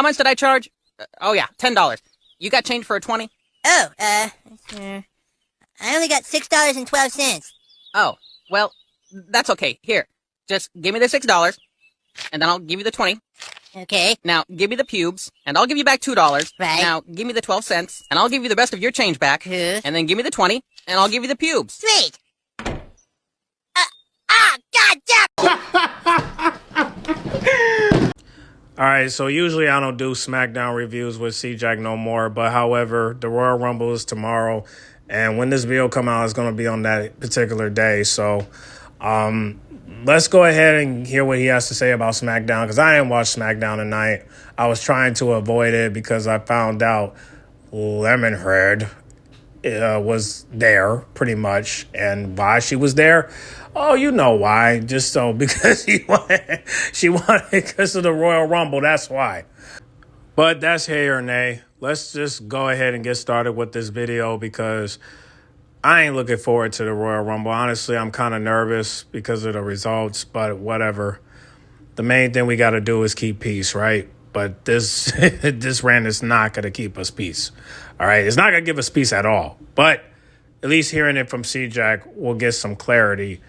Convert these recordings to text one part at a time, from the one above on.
How much did I charge? Oh yeah, $10. You got change for a 20? Oh, I only got $6.12. Oh, well, that's okay. Here, just give me the $6, and then I'll give you the 20. Okay. Now, give me the pubes, and I'll give you back $2. Right. Now, give me the 12 cents, and I'll give you the rest of your change back. And then give me the 20, and I'll give you the pubes. Sweet. God damn! Alright, so usually I don't do Smackdown reviews with CJAX no more, but however, the Royal Rumble is tomorrow, and when this video come out, it's going to be on that particular day, so let's go ahead and hear what he has to say about Smackdown, because I didn't watch Smackdown tonight. I was trying to avoid it because I found out Lemonhead was there, pretty much, and why she was there? Oh, you know why. Just so, because she wanted because of the Royal Rumble, that's why. But that's here or nay. Let's just go ahead and get started with this video because I ain't looking forward to the Royal Rumble. Honestly, I'm kind of nervous because of the results, but whatever. The main thing we got to do is keep peace, right? But this this rant is not going to keep us peace. All right? It's not going to give us peace at all. But at least hearing it from CJAX will get some clarity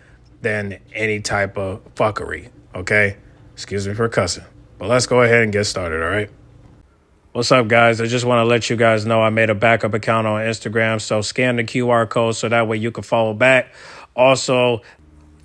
than any type of fuckery, okay? Excuse me for cussing. But let's go ahead and get started, all right? What's up, guys? I just want to let you guys know I made a backup account on Instagram, so scan the QR code so that way you can follow back. Also,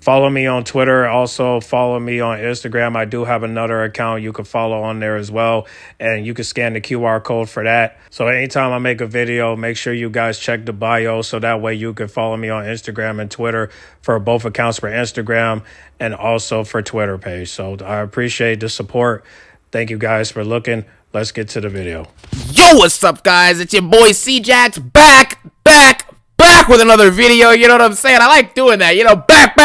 follow me on Twitter. Also, follow me on Instagram. I do have another account you can follow on there as well, and you can scan the QR code for that. So anytime I make a video, make sure you guys check the bio so that way you can follow me on Instagram and Twitter for both accounts for Instagram and also for Twitter page. So I appreciate the support. Thank you guys for looking. Let's get to the video. Yo, what's up, guys? It's your boy CJAX back with another video. You know what I'm saying? I like doing that. You know, back.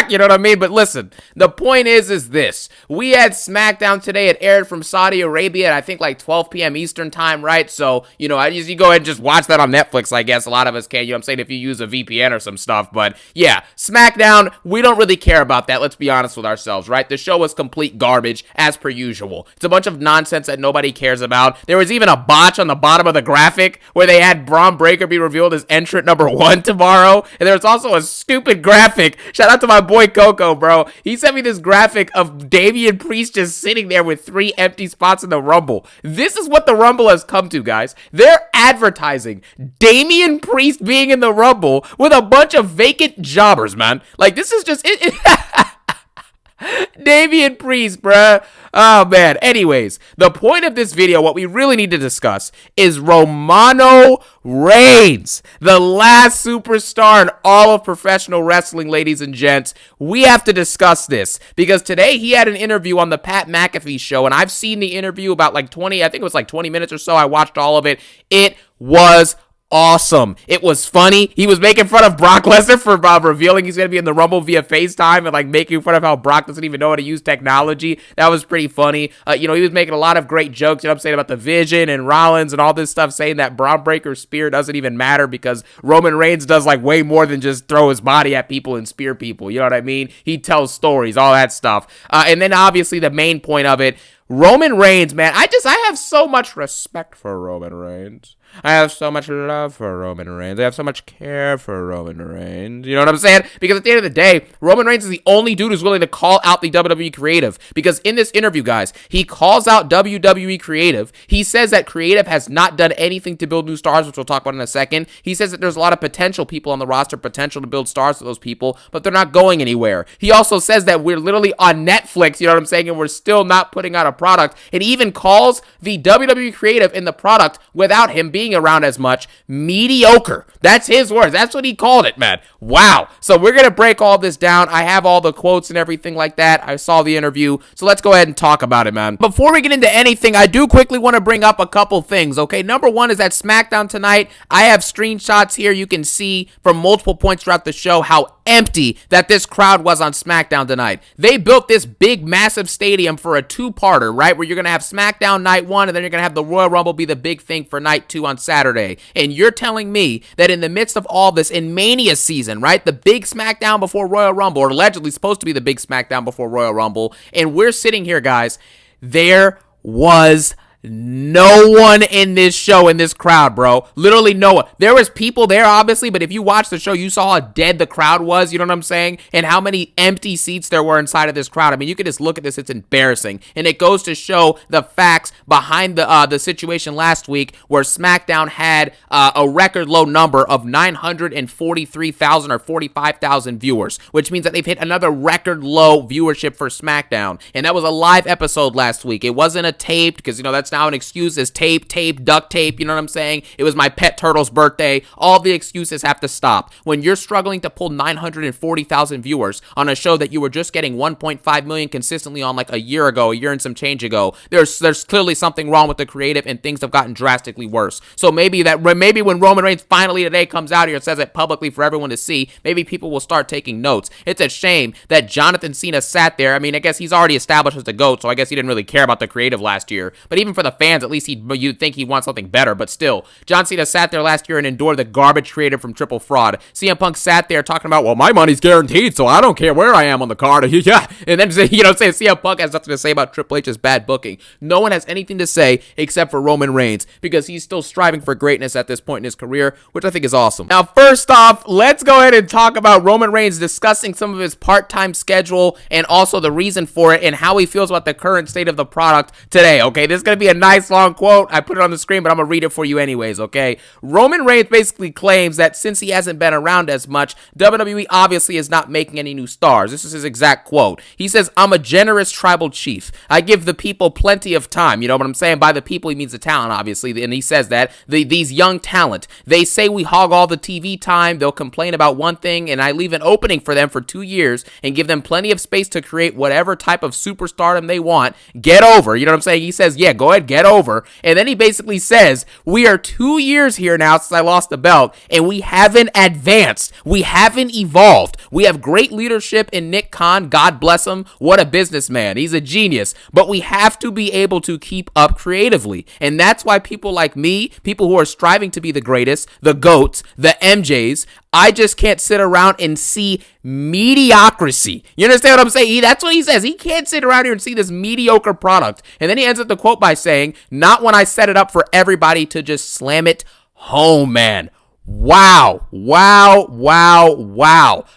You know what I mean? But listen, the point is this. We had Smackdown today. It aired from Saudi Arabia at I think like 12 p.m. Eastern time, right? So, you know, you go ahead and just watch that on Netflix, I guess. A lot of us can. You know what I'm saying? If you use a VPN or some stuff. But yeah, Smackdown, we don't really care about that. Let's be honest with ourselves, right? The show was complete garbage, as per usual. It's a bunch of nonsense that nobody cares about. There was even a botch on the bottom of the graphic where they had Braun Breaker be revealed as entrant number 1 tomorrow. And there's also a stupid graphic. Shout out to my boy Coco, bro. He sent me this graphic of Damian Priest just sitting there with 3 empty spots in the Rumble. This is what the Rumble has come to, guys. They're advertising Damian Priest being in the Rumble with a bunch of vacant jobbers, man. Like, this is just it. Damian Priest, bruh. Oh, man. Anyways, the point of this video, what we really need to discuss is Roman Reigns, the last superstar in all of professional wrestling, ladies and gents. We have to discuss this because today he had an interview on the Pat McAfee show, and I've seen the interview about like 20, I think it was like 20 minutes or so. I watched all of it. It was awesome. It was funny. He was making fun of Brock Lesnar for revealing he's going to be in the Rumble via FaceTime and like making fun of how Brock doesn't even know how to use technology. That was pretty funny. You know, he was making a lot of great jokes, you know what I'm saying, about the Vision and Rollins and all this stuff, saying that Braun Breaker's spear doesn't even matter because Roman Reigns does like way more than just throw his body at people and spear people. You know what I mean? He tells stories, all that stuff. And then obviously the main point of it, Roman Reigns, man, I have so much respect for Roman Reigns. I have so much love for Roman Reigns. I have so much care for Roman Reigns. You know what I'm saying? Because at the end of the day, Roman Reigns is the only dude who's willing to call out the WWE creative. Because in this interview, guys, he calls out WWE creative. He says that creative has not done anything to build new stars, which we'll talk about in a second. He says that there's a lot of potential people on the roster, potential to build stars for those people, but they're not going anywhere. He also says that we're literally on Netflix, you know what I'm saying, and we're still not putting out a product. And he even calls the WWE creative in the product without him being around as much mediocre. That's his words. That's what he called it, man. Wow. So we're going to break all this down. I have all the quotes and everything like that. I saw the interview. So let's go ahead and talk about it, man. Before we get into anything, I do quickly want to bring up a couple things, okay? Number one is that Smackdown tonight, I have screenshots here. You can see from multiple points throughout the show how empty that this crowd was on Smackdown tonight. They built this big, massive stadium for a two-parter, right? Where you're going to have Smackdown night 1, and then you're going to have the Royal Rumble be the big thing for night 2 on Saturday. And you're telling me that in the midst of all this, in Mania season, right? The big Smackdown before Royal Rumble, or allegedly supposed to be the big Smackdown before Royal Rumble, and we're sitting here, guys, there was No one in this show, in this crowd, bro. Literally no one. There was people there, obviously, but if you watched the show, you saw how dead the crowd was, you know what I'm saying? And how many empty seats there were inside of this crowd. I mean, you could just look at this, it's embarrassing. And it goes to show the facts behind the situation last week where Smackdown had a record low number of 943,000 or 45,000 viewers, which means that they've hit another record low viewership for Smackdown. And that was a live episode last week. It wasn't a taped, because, you know, that's now an excuse, is tape, duct tape, you know what I'm saying? It was my pet turtle's birthday. All the excuses have to stop. When you're struggling to pull 940,000 viewers on a show that you were just getting 1.5 million consistently on like a year and some change ago, there's clearly something wrong with the creative, and things have gotten drastically worse. So maybe when Roman Reigns finally today comes out here and says it publicly for everyone to see, maybe people will start taking notes. It's a shame that Jonathan Cena sat there. I mean, I guess he's already established as the GOAT, so I guess he didn't really care about the creative last year. But even for the fans, at least you'd think he'd want something better. But still, John Cena sat there last year and endured the garbage created from Triple Fraud. CM Punk sat there talking about, well, my money's guaranteed, so I don't care where I am on the card. Yeah. And then, saying CM Punk has nothing to say about Triple H's bad booking. No one has anything to say except for Roman Reigns, because he's still striving for greatness at this point in his career, which I think is awesome. Now, first off, let's go ahead and talk about Roman Reigns discussing some of his part-time schedule and also the reason for it and how he feels about the current state of the product today, okay? This is going to be a nice long quote. I put it on the screen, but I'm going to read it for you anyways, okay? Roman Reigns basically claims that since he hasn't been around as much, WWE obviously is not making any new stars. This is his exact quote. He says, "I'm a generous tribal chief. I give the people plenty of time." You know what I'm saying? By the people, he means the talent, obviously, and he says that. These young talent, they say we hog all the TV time, they'll complain about one thing, and I leave an opening for them for 2 years and give them plenty of space to create whatever type of superstardom they want. Get over. You know what I'm saying? He says, yeah, go ahead, get over. And then he basically says, we are 2 years here now since I lost the belt, and we haven't advanced. We haven't evolved. We have great leadership in Nick Khan. God bless him. What a businessman. He's a genius. But we have to be able to keep up creatively. And that's why people like me, people who are striving to be the greatest, the GOATs, the MJs, I just can't sit around and see mediocrity. You understand what I'm saying? That's what he says. He can't sit around here and see this mediocre product. And then he ends up the quote by saying, "Not when I set it up for everybody to just slam it home, man." Wow.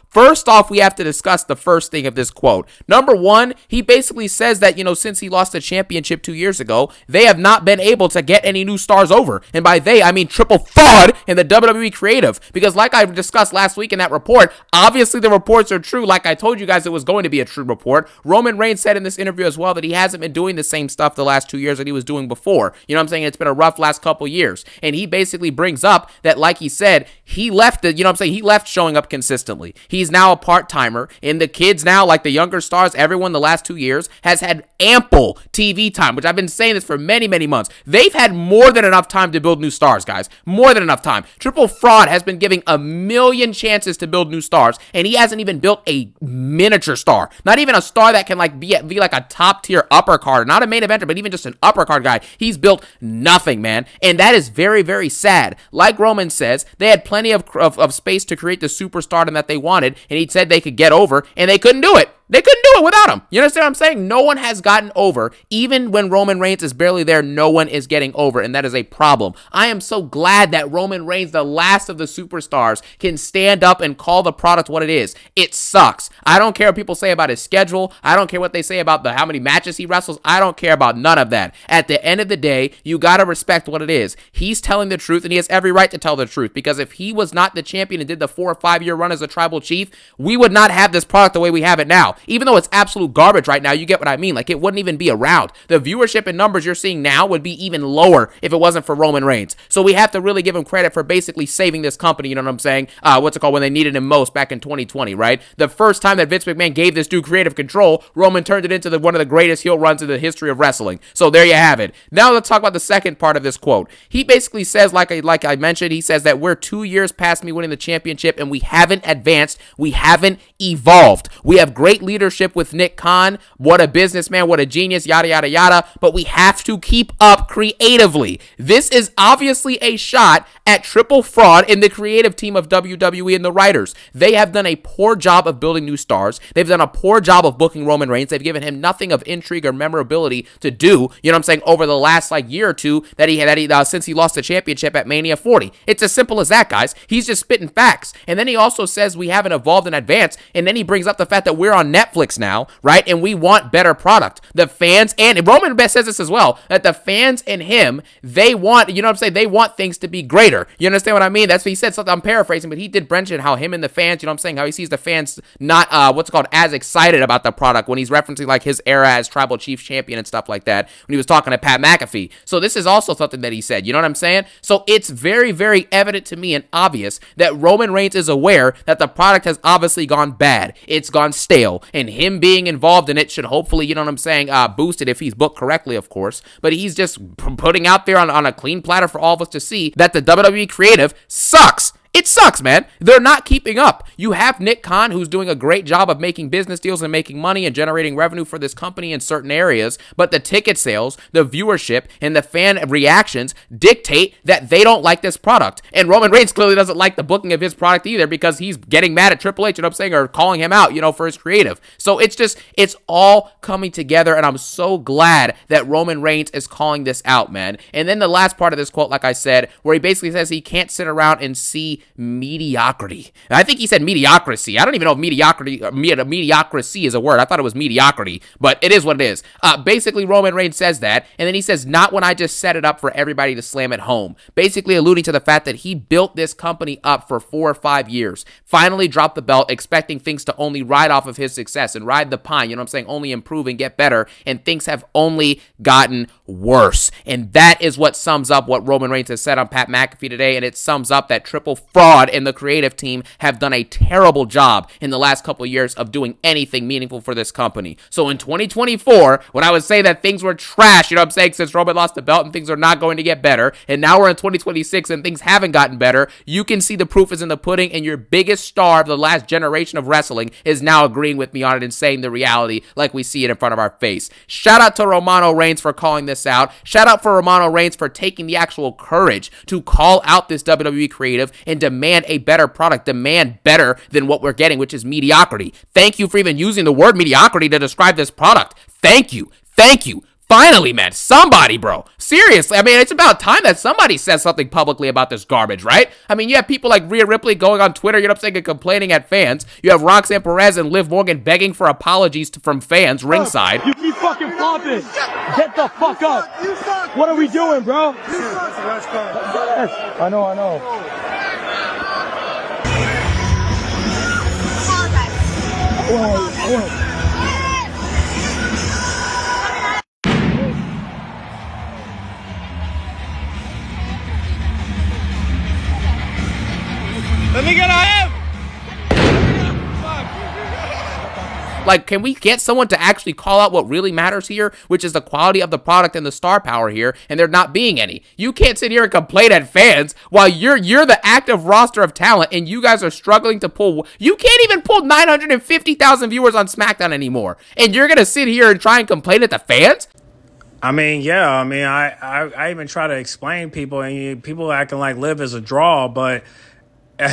First off, we have to discuss the first thing of this quote. Number one, he basically says that, since he lost the championship 2 years ago, they have not been able to get any new stars over. And by they, I mean Triple Fraud in the WWE creative. Because like I discussed last week in that report, obviously the reports are true. Like I told you guys, it was going to be a true report. Roman Reigns said in this interview as well that he hasn't been doing the same stuff the last 2 years that he was doing before. You know what I'm saying? It's been a rough last couple years. And he basically brings up that, like he said, he left it, he left showing up consistently. He's now a part-timer, and the kids now, like the younger stars, everyone the last 2 years has had ample TV time, which I've been saying this for many, many months. They've had more than enough time to build new stars, guys. More than enough time. Triple Fraud has been giving a million chances to build new stars, and he hasn't even built a miniature star. Not even a star that can be like a top-tier upper card, not a main eventer, but even just an upper card guy. He's built nothing, man, and that is very, very sad. Like Roman says, they had plenty of space to create the superstardom that they wanted, and he said they could get over, and they couldn't do it. They couldn't do it without him. You understand what I'm saying? No one has gotten over. Even when Roman Reigns is barely there, no one is getting over, and that is a problem. I am so glad that Roman Reigns, the last of the superstars, can stand up and call the product what it is. It sucks. I don't care what people say about his schedule. I don't care what they say about how many matches he wrestles. I don't care about none of that. At the end of the day, you gotta respect what it is. He's telling the truth, and he has every right to tell the truth, because if he was not the champion and did the 4 or 5 year run as a tribal chief, we would not have this product the way we have it now. Even though it's absolute garbage right now, you get what I mean. Like, it wouldn't even be around. The viewership and numbers you're seeing now would be even lower if it wasn't for Roman Reigns. So we have to really give him credit for basically saving this company, you know what I'm saying? When they needed him most back in 2020, right? The first time that Vince McMahon gave this dude creative control, Roman turned it into one of the greatest heel runs in the history of wrestling. So there you have it. Now let's talk about the second part of this quote. He basically says, like I mentioned, he says that we're 2 years past me winning the championship, and we haven't advanced, we haven't evolved. We have great leadership with Nick Khan. What a businessman, what a genius, yada, yada, yada. But we have to keep up creatively. This is obviously a shot at triple fraud in the creative team of WWE and the writers. They have done a poor job of building new stars. They've done a poor job of booking Roman Reigns. They've given him nothing of intrigue or memorability to do, you know what I'm saying, over the last year or two since he lost the championship at Mania 40. It's as simple as that, guys. He's just spitting facts. And then he also says we haven't evolved in advance. And then he brings up the fact that we're on Netflix now, right? And we want better product. The fans, and Roman says this as well, that the fans and him, they want, you know what I'm saying, they want things to be greater. You understand what I mean? That's what he said. Something I'm paraphrasing, but he did mention how him and the fans, you know what I'm saying, how he sees the fans not, as excited about the product when he's referencing like his era as Tribal Chief Champion and stuff like that when he was talking to Pat McAfee. So this is also something that he said, you know what I'm saying? So it's very, very evident to me and obvious that Roman Reigns is aware that the product has obviously gone bad. It's gone stale, and him being involved in it should hopefully, you know what I'm saying, boost it if he's booked correctly, of course. But he's just putting out there on a clean platter for all of us to see that the WWE creative sucks. It sucks, man. They're not keeping up. You have Nick Khan, who's doing a great job of making business deals and making money and generating revenue for this company in certain areas, but the ticket sales, the viewership, and the fan reactions dictate that they don't like this product. And Roman Reigns clearly doesn't like the booking of his product either because he's getting mad at Triple H, you know what I'm saying, or calling him out, you know, for his creative. So it's all coming together, and I'm so glad that Roman Reigns is calling this out, man. And then the last part of this quote, like I said, where he basically says he can't sit around and see mediocrity. And I think he said mediocrity. I don't even know if mediocrity is a word. I thought it was mediocrity, but it is what it is. Basically, Roman Reigns says that, and then he says, not when I just set it up for everybody to slam at home. Basically alluding to the fact that he built this company up for 4 or 5 years, finally dropped the belt, expecting things to only ride off of his success and ride the pine, you know what I'm saying, only improve and get better, and things have only gotten worse. And that is what sums up what Roman Reigns has said on Pat McAfee today, and it sums up that triple fraud and the creative team have done a terrible job in the last couple of years of doing anything meaningful for this company. So in 2024, when I would say that things were trash, you know what I'm saying, since Roman lost the belt and things are not going to get better, and now we're in 2026 and things haven't gotten better, you can see the proof is in the pudding, and your biggest star of the last generation of wrestling is now agreeing with me on it and saying the reality like we see it in front of our face. Shout out to Romano Reigns for calling this out. Shout out for Romano Reigns for taking the actual courage to call out this WWE creative and demand a better product, demand better than what we're getting, which is mediocrity. Thank you for even using the word mediocrity to describe this product. Thank you. Thank you. Finally, man, somebody, bro. Seriously, I mean, it's about time that somebody says something publicly about this garbage, right? I mean, you have people like Rhea Ripley going on Twitter, you know what I'm saying, and complaining at fans. You have Roxanne Perez and Liv Morgan begging for apologies from fans ringside. You keep fucking flopping. Get the fuck up. What are we doing, bro? I know. Let me get a him! Like, can we get someone to actually call out what really matters here, which is the quality of the product and the star power here, and there not being any? You can't sit here and complain at fans while you're the active roster of talent, and you guys are struggling to pull. You can't even pull 950,000 viewers on Smackdown anymore, and you're gonna sit here and try and complain at the fans? I mean, yeah. I mean, I even try to explain people, and people acting like Liv is a draw, but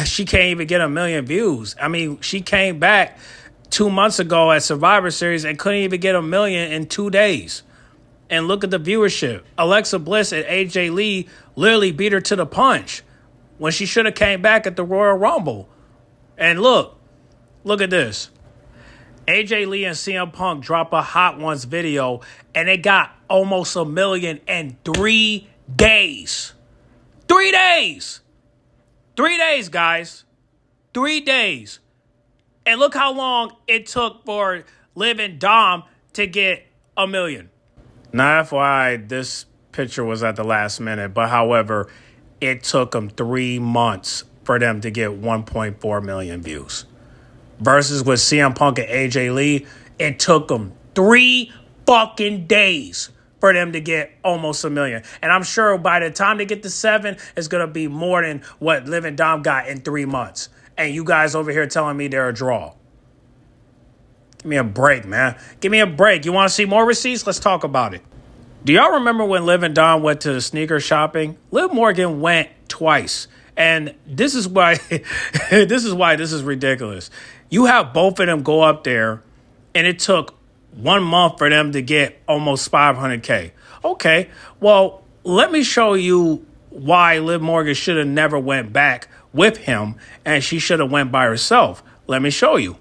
she can't even get 1 million views. I mean, she came back 2 months ago at Survivor Series and couldn't even get 1 million in 2 days. And look at the viewership. Alexa Bliss and AJ Lee literally beat her to the punch when she should have came back at the Royal Rumble. And look at this. AJ Lee and CM Punk drop a Hot Ones video, and they got almost 1 million in 3 days. 3 days! 3 days, guys. 3 days. And look how long it took for Liv and Dom to get 1 million. Now, FYI, this picture was at the last minute, but however, it took them 3 months for them to get 1.4 million views. Versus with CM Punk and AJ Lee, it took them 3 fucking days for them to get almost 1 million. And I'm sure by the time they get to 7, it's going to be more than what Liv and Dom got in 3 months. And you guys over here telling me they're a draw. Give me a break, man. Give me a break. You want to see more receipts? Let's talk about it. Do y'all remember when Liv and Dom went to the sneaker shopping? Liv Morgan went twice. And this is why this is ridiculous. You have both of them go up there, and it took 1 month for them to get almost $500K. Okay, well, let me show you why Liv Morgan should have never went back with him, and she should have went by herself. Let me show you.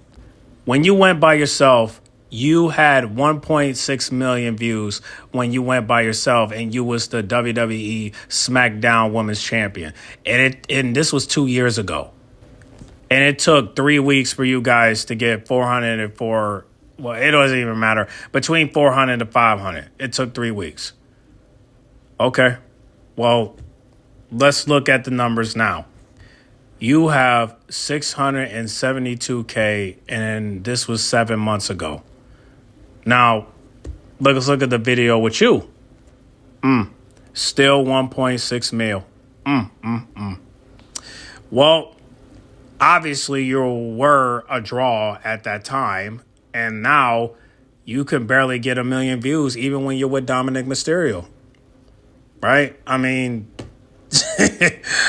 When you went by yourself, you had 1.6 million views when you went by yourself, and you was the WWE Smackdown Women's Champion. And this was 2 years ago. And it took 3 weeks for you guys to get 404. Well, it doesn't even matter. Between 400 to 500. It took 3 weeks. Okay. Well, let's look at the numbers now. You have 672K, and this was 7 months ago. Now, let's look at the video with you. Still 1.6 mil. Well, obviously you were a draw at that time, and now you can barely get 1 million views even when you're with Dominic Mysterio. Right? I mean,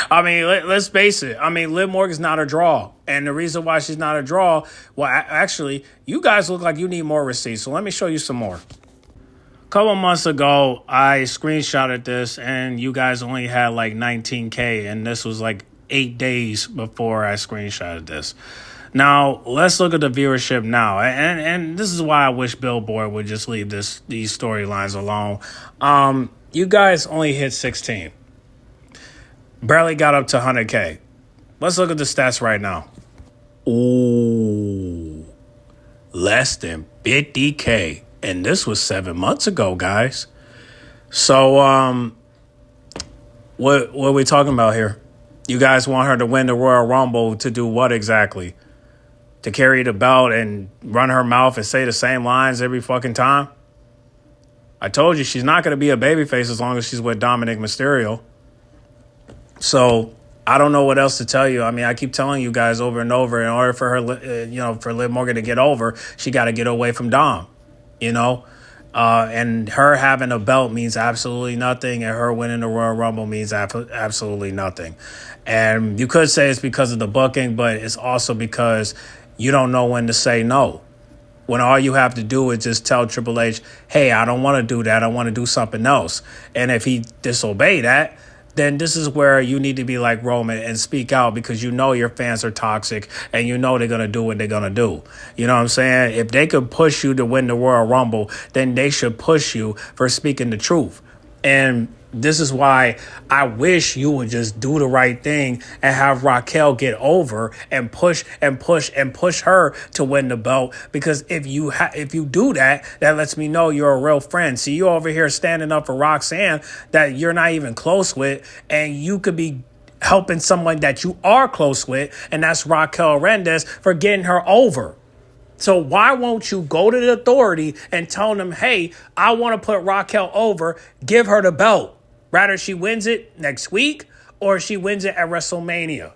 let's face it. I mean, Liv Morgan's not a draw. And the reason why she's not a draw, well, actually, you guys look like you need more receipts. So let me show you some more. A couple months ago, I screenshotted this, and you guys only had like 19K. And this was like 8 days before I screenshotted this. Now, let's look at the viewership now. And this is why I wish Billboard would just leave these storylines alone. You guys only hit 16. Barely got up to 100K. Let's look at the stats right now. Ooh, less than 50K. And this was 7 months ago, guys. So, what are we talking about here? You guys want her to win the Royal Rumble to do what exactly? To carry the belt and run her mouth and say the same lines every fucking time? I told you she's not going to be a babyface as long as she's with Dominic Mysterio. So I don't know what else to tell you. I mean, I keep telling you guys over and over, in order for her, for Liv Morgan to get over, she got to get away from Dom, and her having a belt means absolutely nothing, and her winning the Royal Rumble means absolutely nothing. And you could say it's because of the booking, but it's also because you don't know when to say no. When all you have to do is just tell Triple H, hey, I don't want to do that. I want to do something else. And if he disobey that, then this is where you need to be like Roman and speak out, because you know your fans are toxic and you know they're going to do what they're going to do. You know what I'm saying? If they could push you to win the Royal Rumble, then they should push you for speaking the truth. And this is why I wish you would just do the right thing and have Raquel get over and push her to win the belt. Because if you do that, that lets me know you're a real friend. See, you over here standing up for Roxanne that you're not even close with, and you could be helping someone that you are close with, and that's Raquel Rendez, for getting her over. So why won't you go to the authority and tell them, hey, I want to put Raquel over, give her the belt. Rather she wins it next week or she wins it at WrestleMania.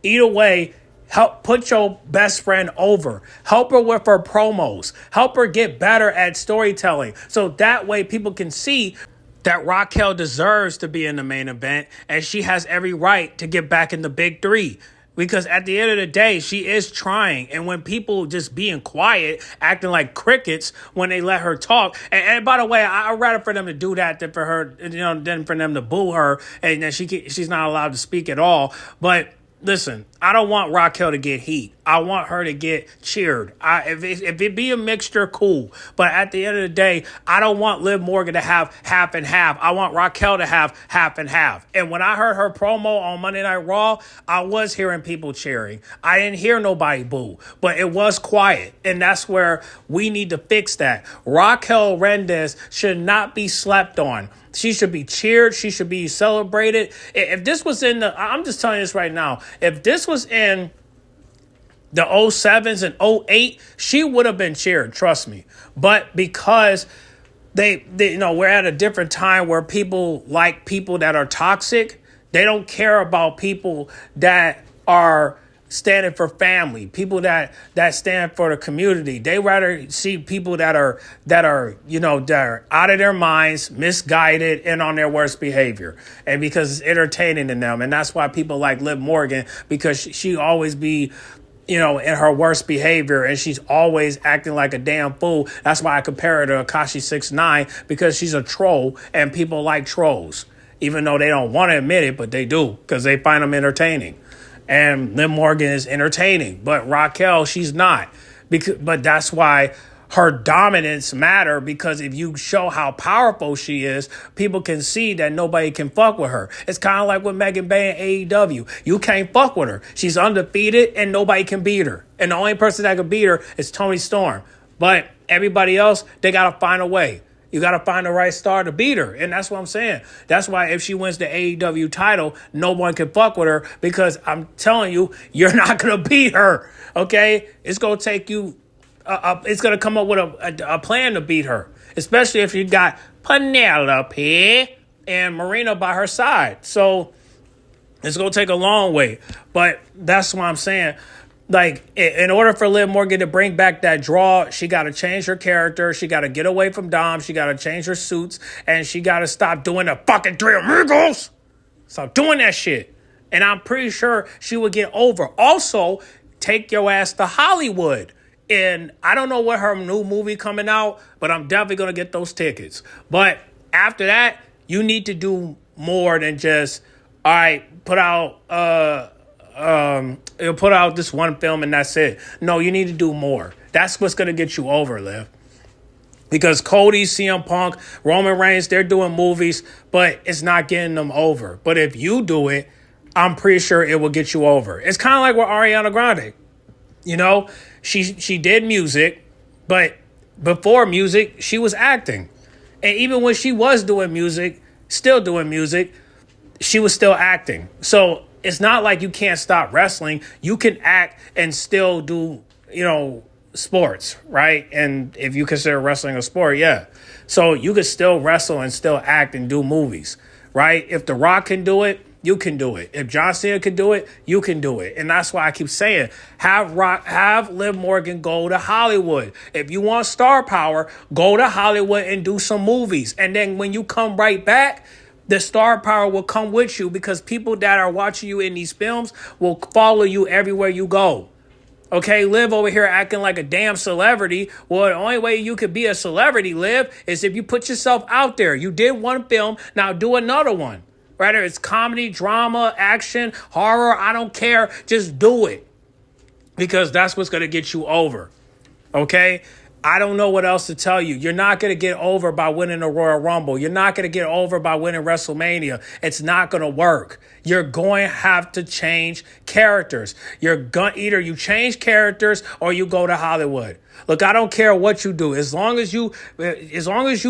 Either way, help put your best friend over. Help her with her promos. Help her get better at storytelling. So that way people can see that Raquel deserves to be in the main event, and she has every right to get back in the big three. Because at the end of the day, she is trying. And when people just being quiet, acting like crickets when they let her talk. And by the way, I'd rather for them to do that than for her, than for them to boo her and that she's not allowed to speak at all. But listen, I don't want Raquel to get heat. I want her to get cheered. If it be a mixture, cool. But at the end of the day, I don't want Liv Morgan to have half and half. I want Raquel to have half and half. And when I heard her promo on Monday Night Raw, I was hearing people cheering. I didn't hear nobody boo, but it was quiet. And that's where we need to fix that. Raquel Rendez should not be slept on. She should be cheered. She should be celebrated. If this was I'm just telling you this right now. If this was in the 07s and 08, she would have been cheered, trust me. But because they we're at a different time where people like people that are toxic. They don't care about people that are standing for family, people that stand for the community. They rather see people that are that are out of their minds, misguided, and on their worst behavior, and because it's entertaining to them. And that's why people like Liv Morgan, because she always be in her worst behavior, and she's always acting like a damn fool. That's why I compare her to Akashi 6ix9ine, because she's a troll, and people like trolls, even though they don't want to admit it, but they do, because they find them entertaining. And Liv Morgan is entertaining, but Raquel, she's not. But that's why her dominance matter, because if you show how powerful she is, people can see that nobody can fuck with her. It's kind of like with Megan Bay in AEW. You can't fuck with her. She's undefeated and nobody can beat her. And the only person that can beat her is Toni Storm. But everybody else, they got to find a way. You got to find the right star to beat her. And that's what I'm saying. That's why if she wins the AEW title, no one can fuck with her, because I'm telling you, you're not going to beat her. Okay? It's going to take you, it's going to come up with a plan to beat her, especially if you got Penelope and Marina by her side. So it's going to take a long way. But that's what I'm saying. Like, in order for Liv Morgan to bring back that draw, she got to change her character. She got to get away from Dom. She got to change her suits. And she got to stop doing the fucking Three Amigos. Stop doing that shit. And I'm pretty sure she would get over. Also, take your ass to Hollywood. And I don't know what her new movie coming out, but I'm definitely going to get those tickets. But after that, you need to do more than just, all right, put out it'll put out this one film and that's it. No, you need to do more. That's what's going to get you over, Liv. Because Cody, CM Punk, Roman Reigns, they're doing movies, but it's not getting them over. But if you do it, I'm pretty sure it will get you over. It's kind of like with Ariana Grande. She did music, but before music, she was acting. And even when she was doing music, still doing music, she was still acting. So it's not like you can't stop wrestling. You can act and still do, sports, right? And if you consider wrestling a sport, yeah. So you can still wrestle and still act and do movies, right? If The Rock can do it, you can do it. If John Cena can do it, you can do it. And that's why I keep saying, have Liv Morgan go to Hollywood. If you want star power, go to Hollywood and do some movies. And then when you come right back, the star power will come with you, because people that are watching you in these films will follow you everywhere you go. Okay, Liv over here acting like a damn celebrity. Well, the only way you could be a celebrity, Liv, is if you put yourself out there. You did one film, now do another one. Whether it's comedy, drama, action, horror, I don't care. Just do it. Because that's what's going to get you over. Okay? I don't know what else to tell you. You're not going to get over by winning the Royal Rumble. You're not going to get over by winning WrestleMania. It's not going to work. You're going to have to change characters. Either you change characters or you go to Hollywood. Look, I don't care what you do. As long as you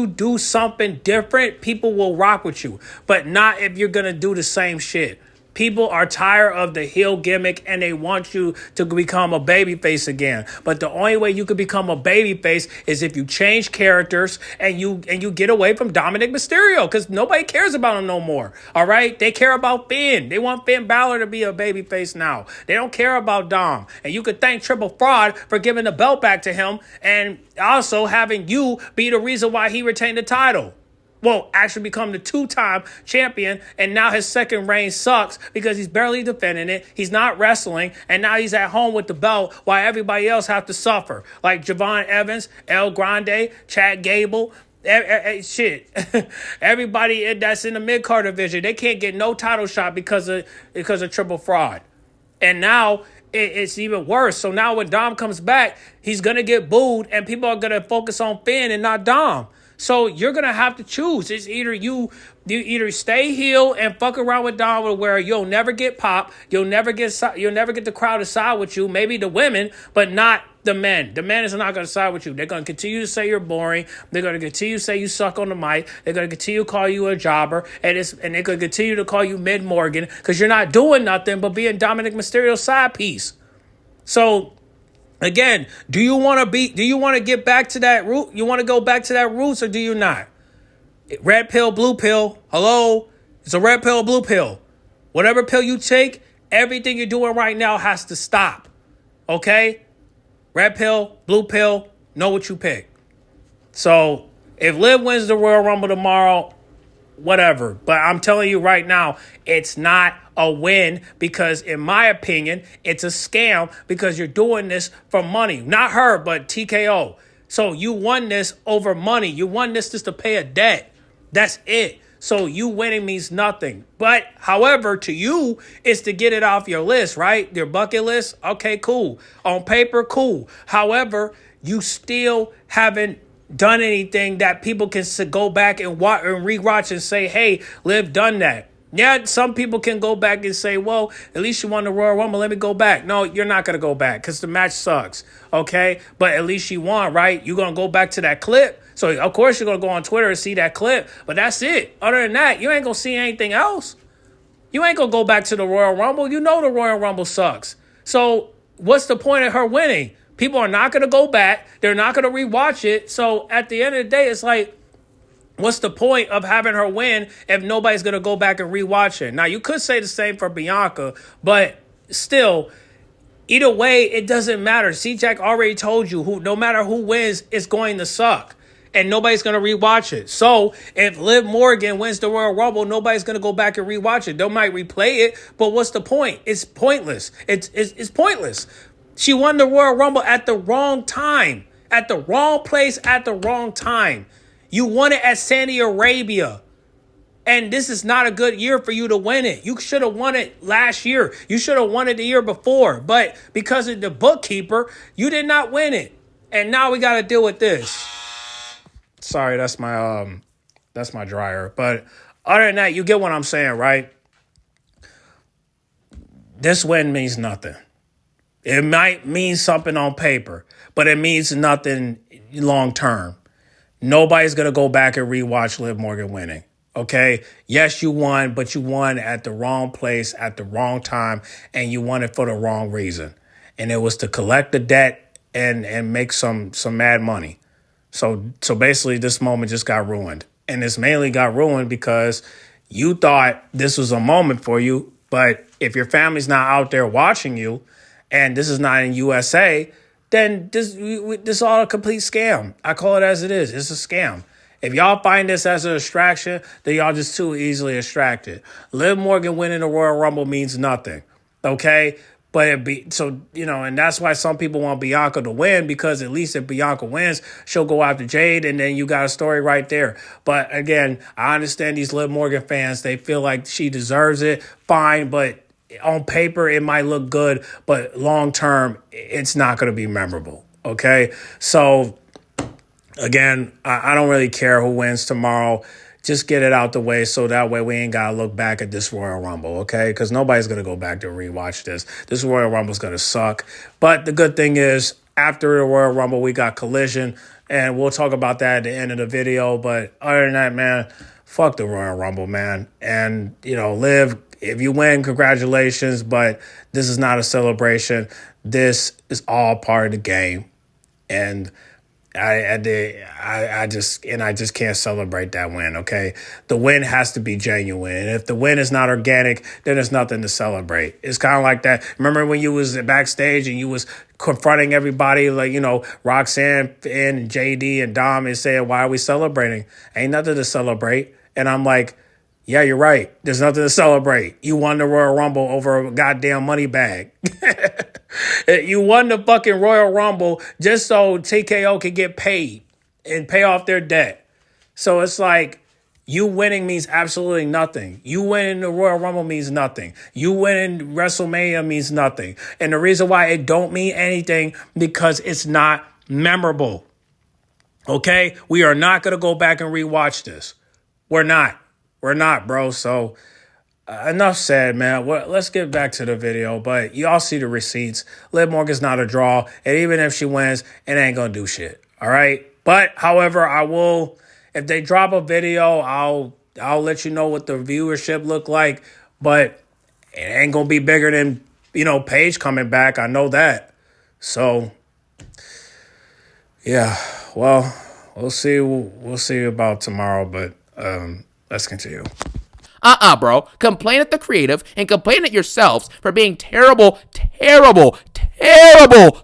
do something different, people will rock with you. But not if you're going to do the same shit. People are tired of the heel gimmick and they want you to become a babyface again. But the only way you could become a babyface is if you change characters and you get away from Dominic Mysterio, because nobody cares about him no more. All right? They care about Finn. They want Finn Balor to be a babyface now. They don't care about Dom. And you could thank Triple Fraud for giving the belt back to him and also having you be the reason why he retained the title. Well, actually become the 2-time champion, and now his second reign sucks because he's barely defending it. He's not wrestling, and now he's at home with the belt while everybody else have to suffer. Like Javon Evans, El Grande, Chad Gable, shit. Everybody that's in the mid-card division, they can't get no title shot because of Triple Fraud. And now it's even worse. So now when Dom comes back, he's going to get booed, and people are going to focus on Finn and not Dom. So you're going to have to choose. It's either you either stay heel and fuck around with Dom, where you'll never get pop, you'll never get the crowd to side with you, maybe the women, but not the men. The men is not going to side with you. They're going to continue to say you're boring. They're going to continue to say you suck on the mic. They're going to continue to call you a jobber, and they're going to continue to call you Mid Morgan, because you're not doing nothing but being Dominic Mysterio's side piece. So again, do you want to get back to that root? You want to go back to that roots, or do you not? Red pill, blue pill. Hello? It's a red pill, blue pill. Whatever pill you take, Everything you're doing right now has to stop. Okay? Red pill, blue pill, know what you pick. So if Liv wins the Royal Rumble tomorrow, whatever. But I'm telling you right now, it's not a win because, in my opinion, it's a scam because you're doing this for money. Not her, but TKO. So you won this over money. You won this just to pay a debt. That's it. So you winning means nothing. But, however, to you, it's to get it off your list, right? Your bucket list? Okay, cool. On paper, cool. However, you still haven't done anything that people can go back and watch and rewatch and say, hey, Liv done that. Yeah, some people can go back and say, well, at least you won the Royal Rumble. Let me go back. No, you're not going to go back because the match sucks. Okay? But at least you won, right? You're going to go back to that clip. So, of course, you're going to go on Twitter and see that clip. But that's it. Other than that, you ain't going to see anything else. You ain't going to go back to the Royal Rumble. You know the Royal Rumble sucks. So, what's the point of her winning? People are not going to go back. They're not going to rewatch it. So, at the end of the day, it's like, what's the point of having her win if nobody's going to go back and rewatch it? Now, you could say the same for Bianca, but still, either way, it doesn't matter. CJAX already told you, no matter who wins, it's going to suck. And nobody's going to rewatch it. So, if Liv Morgan wins the Royal Rumble, nobody's going to go back and rewatch it. They might replay it, but what's the point? It's pointless. It's pointless. She won the Royal Rumble at the wrong time. At the wrong place at the wrong time. You won it at Saudi Arabia. And this is not a good year for you to win it. You should have won it last year. You should have won it the year before. But because of the bookkeeper, you did not win it. And now we got to deal with this. Sorry, that's my dryer. But other than that, you get what I'm saying, right? This win means nothing. It might mean something on paper, but it means nothing long term. Nobody's going to go back and rewatch Liv Morgan winning. Okay? Yes, you won, but you won at the wrong place at the wrong time, and you won it for the wrong reason. And it was to collect the debt and make some mad money. So basically, this moment just got ruined. And this mainly got ruined because you thought this was a moment for you, but if your family's not out there watching you, and this is not in USA, then this all a complete scam. I call it as it is. It's a scam. If y'all find this as a distraction, then y'all just too easily distracted. Liv Morgan winning the Royal Rumble means nothing. Okay? But and that's why some people want Bianca to win, because at least if Bianca wins, she'll go after Jade, and then you got a story right there. But again, I understand these Liv Morgan fans, they feel like she deserves it. Fine, but on paper, it might look good, but long term, it's not going to be memorable. Okay? So, again, I don't really care who wins tomorrow. Just get it out the way so that way we ain't got to look back at this Royal Rumble, okay? Because nobody's going to go back to rewatch this. This Royal Rumble is going to suck. But the good thing is, after the Royal Rumble, we got Collision, and we'll talk about that at the end of the video. But other than that, man, fuck the Royal Rumble, man. And, Liv, if you win, congratulations, but this is not a celebration. This is all part of the game. And I just can't celebrate that win, okay? The win has to be genuine. And if the win is not organic, then there's nothing to celebrate. It's kind of like that. Remember when you was backstage and you was confronting everybody, like, Roxanne and JD and Dom, and saying, why are we celebrating? Ain't nothing to celebrate. And I'm like, yeah, you're right. There's nothing to celebrate. You won the Royal Rumble over a goddamn money bag. You won the fucking Royal Rumble just so TKO could get paid and pay off their debt. So it's like, you winning means absolutely nothing. You winning the Royal Rumble means nothing. You winning WrestleMania means nothing. And the reason why it don't mean anything, because it's not memorable. Okay? We are not going to go back and rewatch this. We're not, bro. So enough said, man. Well, let's get back to the video. But y'all see the receipts. Liv Morgan's not a draw. And even if she wins, it ain't going to do shit. All right? But, however, I will, if they drop a video, I'll let you know what the viewership look like. But it ain't going to be bigger than, Paige coming back. I know that. So, yeah. Well, we'll see. We'll see about tomorrow. But let's continue. Bro. Complain at the creative and complain at yourselves for being terrible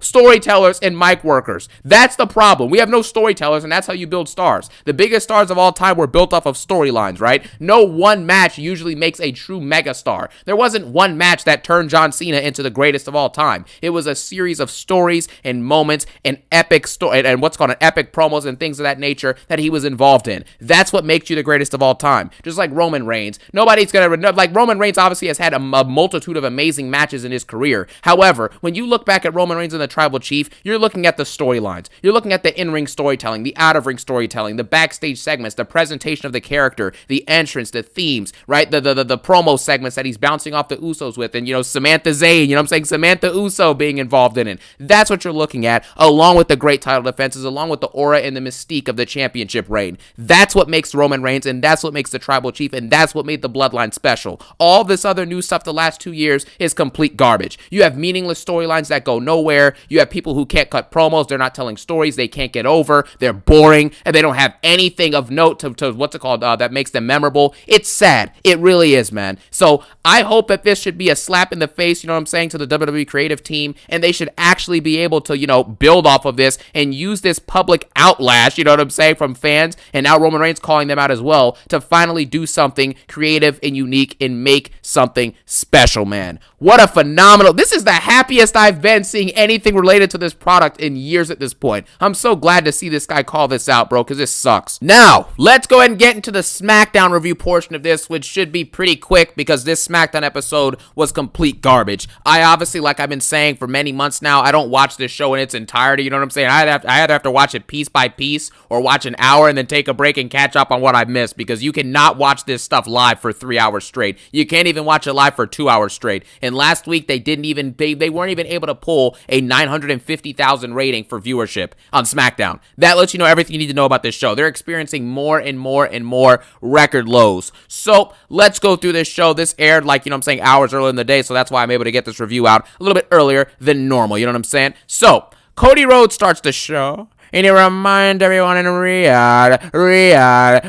storytellers and mic workers. That's the problem. We have no storytellers, and that's how you build stars. The biggest stars of all time were built off of storylines, right? No one match usually makes a true megastar. There wasn't one match that turned John Cena into the greatest of all time. It was a series of stories and moments and epic and what's called an epic promos and things of that nature that he was involved in. That's what makes you the greatest of all time. Just like Roman Reigns. Nobody's gonna, like, Roman Reigns obviously has had a multitude of amazing matches in his career. However, when you look back at Roman Reigns and the Tribal Chief, you're looking at the storylines. You're looking at the in-ring storytelling, the out-of-ring storytelling, the backstage segments, the presentation of the character, the entrance, the themes, right? The promo segments that he's bouncing off the Usos with, and, Samantha Zayn, I'm saying, Samantha Uso being involved in it. That's what you're looking at, along with the great title defenses, along with the aura and the mystique of the championship reign. That's what makes Roman Reigns, and that's what makes the Tribal Chief, and that's what made the Bloodline special. All this other new stuff the last 2 years is complete garbage. You have meaningless storylines that go nowhere. You have people who can't cut promos. They're not telling stories. They can't get over. They're boring, and they don't have anything of note to what's it called, that makes them memorable. It's sad. It really is, man. So I hope that this should be a slap in the face, to the WWE creative team, and they should actually be able to, build off of this and use this public outlash, from fans, and now Roman Reigns calling them out as well, to finally do something creative and unique and make something special, man. What a phenomenal, this is the happiest I've been seeing anything related to this product in years at this point. I'm so glad to see this guy call this out, bro, because this sucks. Now, let's go ahead and get into the SmackDown review portion of this, which should be pretty quick because this SmackDown episode was complete garbage. I obviously, like I've been saying for many months now, I don't watch this show in its entirety, you know what I'm saying? I either have to watch it piece by piece or watch an hour and then take a break and catch up on what I missed, because you cannot watch this stuff live for 3 hours straight. You can't even watch it live for 2 hours straight. And last week, they weren't even able to pull a 950,000 rating for viewership on SmackDown. That lets you know everything you need to know about this show. They're experiencing more and more and more record lows. So let's go through this show. This aired hours earlier in the day, so that's why I'm able to get this review out a little bit earlier than normal. You know what I'm saying? So Cody Rhodes starts the show, and he reminds everyone in Riyadh,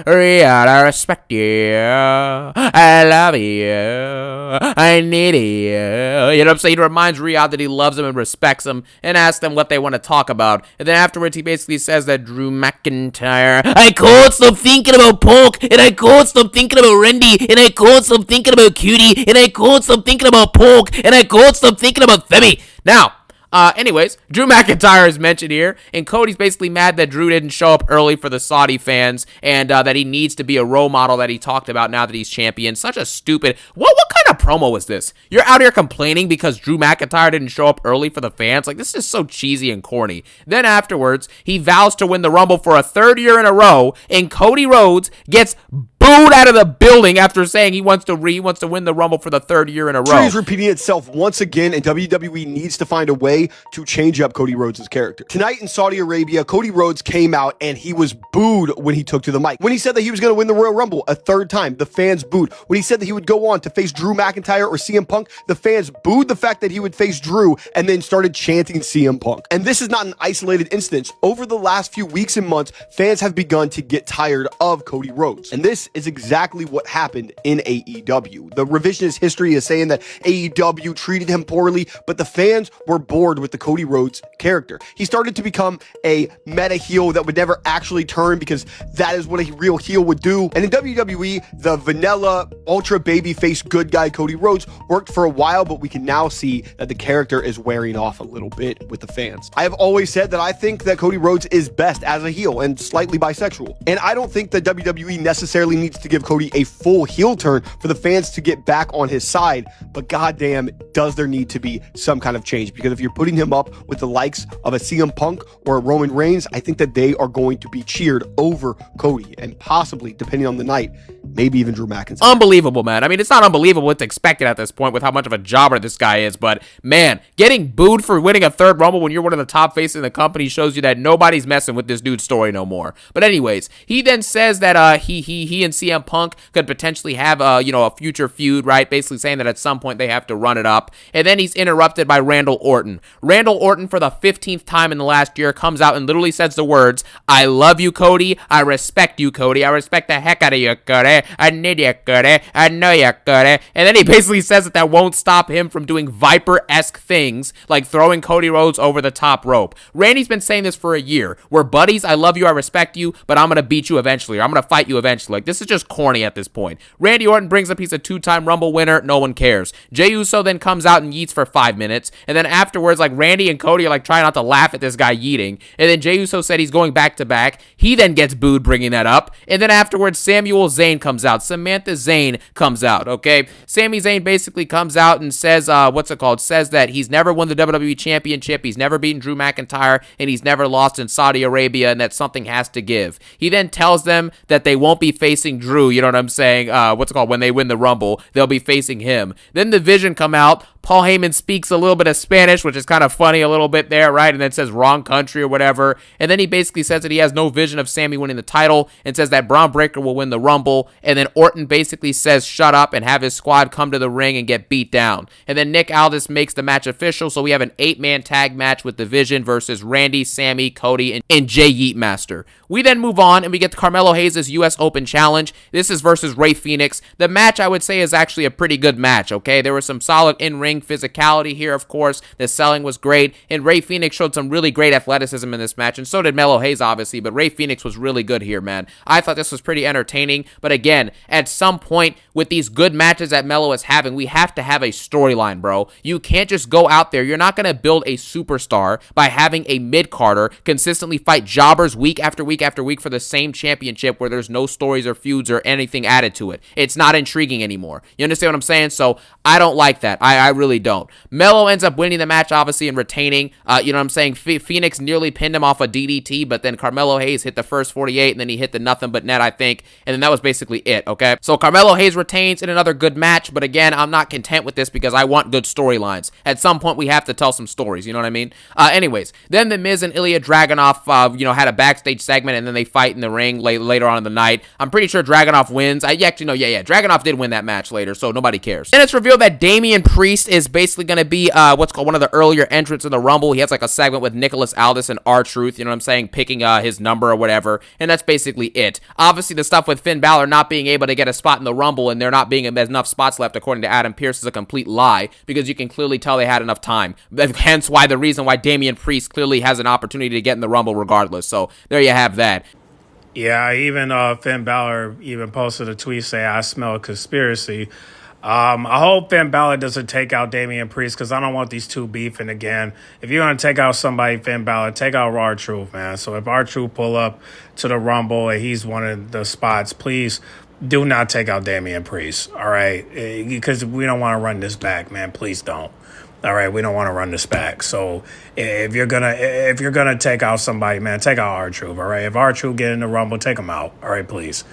I respect you, I love you, I need you. You know what I'm saying? He reminds Riyadh that he loves him and respects him, and asks them what they want to talk about. And then afterwards, he basically says that Drew McIntyre, I can't stop thinking about Punk, and I can't stop thinking about Randy, and I can't stop thinking about Cutie, and I can't stop thinking about Punk, and I can't stop thinking about Femi. Now, anyways, Drew McIntyre is mentioned here, and Cody's basically mad that Drew didn't show up early for the Saudi fans, and that he needs to be a role model that he talked about now that he's champion. Such a stupid, what kind of promo was this? You're out here complaining because Drew McIntyre didn't show up early for the fans? Like, this is so cheesy and corny. Then afterwards, he vows to win the Rumble for a third year in a row, and Cody Rhodes gets booed out of the building after saying he wants to win the Rumble for the third year in a row. History is repeating itself once again, and WWE needs to find a way to change up Cody Rhodes' character. Tonight in Saudi Arabia, Cody Rhodes came out and he was booed when he took to the mic. When he said that he was going to win the Royal Rumble a third time, the fans booed. When he said that he would go on to face Drew McIntyre or CM Punk, the fans booed the fact that he would face Drew and then started chanting CM Punk. And this is not an isolated instance. Over the last few weeks and months, fans have begun to get tired of Cody Rhodes. And this is exactly what happened in AEW. The revisionist history is saying that AEW treated him poorly, but the fans were bored with the Cody Rhodes character. He started to become a meta heel that would never actually turn, because that is what a real heel would do. And in WWE, the vanilla, ultra babyface good guy Cody Rhodes worked for a while, but we can now see that the character is wearing off a little bit with the fans. I have always said that I think that Cody Rhodes is best as a heel and slightly bisexual. And I don't think that WWE necessarily needs to give Cody a full heel turn for the fans to get back on his side, but goddamn, does there need to be some kind of change? Because if you're putting him up with the likes of a CM Punk or a Roman Reigns, I think that they are going to be cheered over Cody, and possibly, depending on the night, maybe even Drew McIntyre. Unbelievable, man. I mean, it's not unbelievable. It's expected at this point with how much of a jobber this guy is, but man, getting booed for winning a third Rumble when you're one of the top faces in the company shows you that nobody's messing with this dude's story no more. But anyways, he then says that he and CM Punk could potentially have a future feud, right? Basically saying that at some point they have to run it up. And then he's interrupted by Randall Orton. Randall Orton, for the 15th time in the last year, comes out and literally says the words, I love you, Cody. I respect you, Cody. I respect the heck out of you, Cody. it. I need you good it. I know you good it. And then he basically says that won't stop him from doing Viper-esque things like throwing Cody Rhodes over the top rope. Randy's been saying this for a year. We're buddies. I love you. I respect you, but I'm going to beat you eventually. Or I'm going to fight you eventually. Like, this is just corny at this point. Randy Orton brings up he's a 2-time Rumble winner. No one cares. Jey Uso then comes out and yeets for 5 minutes. And then afterwards, like, Randy and Cody are like trying not to laugh at this guy yeeting. And then Jey Uso said he's going back to back. He then gets booed bringing that up. And then afterwards, Samuel Zayn comes out. Samantha Zayn comes out, okay? Sami Zayn basically comes out and says, says that he's never won the WWE Championship, he's never beaten Drew McIntyre, and he's never lost in Saudi Arabia, and that something has to give. He then tells them that they won't be facing Drew, you know what I'm saying? When they win the Rumble, they'll be facing him. Then the Vision come out. Paul Heyman speaks a little bit of Spanish, which is kind of funny a little bit there, right? And then says wrong country or whatever. And then he basically says that he has no vision of Sammy winning the title and says that Braun Breaker will win the Rumble. And then Orton basically says shut up and have his squad come to the ring and get beat down. And then Nick Aldis makes the match official. So we have an 8-man tag match with the Vision versus Randy, Sammy, Cody, and Jay Yeatmaster. We then move on and we get Carmelo Hayes' U.S. Open Challenge. This is versus Rey Fenix. The match, I would say, is actually a pretty good match, okay? There was some solid in-ring physicality here, of course. The selling was great, and Rey Fenix showed some really great athleticism in this match, and so did Melo Hayes, obviously, but Rey Fenix was really good here, man. I thought this was pretty entertaining, but again, at some point, with these good matches that Melo is having, we have to have a storyline, bro. You can't just go out there. You're not going to build a superstar by having a mid-carder consistently fight jobbers week after week after week for the same championship where there's no stories or feuds or anything added to it. It's not intriguing anymore. You understand what I'm saying? So I don't like that. I really don't. Melo ends up winning the match, obviously, and retaining. You know what I'm saying? Phoenix nearly pinned him off a DDT, but then Carmelo Hayes hit the first 48, and then he hit the nothing but net, I think, and then that was basically it, okay? So Carmelo Hayes retains in another good match, but again, I'm not content with this because I want good storylines. At some point, we have to tell some stories, you know what I mean? Anyways, then The Miz and Ilya Dragunov, had a backstage segment, and then they fight in the ring later on in the night. I'm pretty sure Dragunov wins. Dragunov did win that match later, so nobody cares. Then it's revealed that Damian Priest is basically going to be one of the earlier entrants in the Rumble. He has like a segment with Nicholas Aldis and R-Truth, you know what I'm saying, picking his number or whatever, and that's basically it. Obviously, the stuff with Finn Balor not being able to get a spot in the Rumble and there not being enough spots left, according to Adam Pearce, is a complete lie, because you can clearly tell they had enough time. Hence why the reason why Damian Priest clearly has an opportunity to get in the Rumble regardless. So there you have that. Yeah, even Finn Balor even posted a tweet saying, I smell a conspiracy. I hope Finn Balor doesn't take out Damian Priest because I don't want these two beefing again. If you're going to take out somebody, Finn Balor, take out R-Truth, man. So if R-Truth pull up to the Rumble and he's one of the spots, please do not take out Damian Priest, all right? Because we don't want to run this back, man. Please don't. All right, we don't want to run this back. So if you're gonna take out somebody, man, take out R-Truth. All right, if R-Truth get in the Rumble, take him out. All right, please.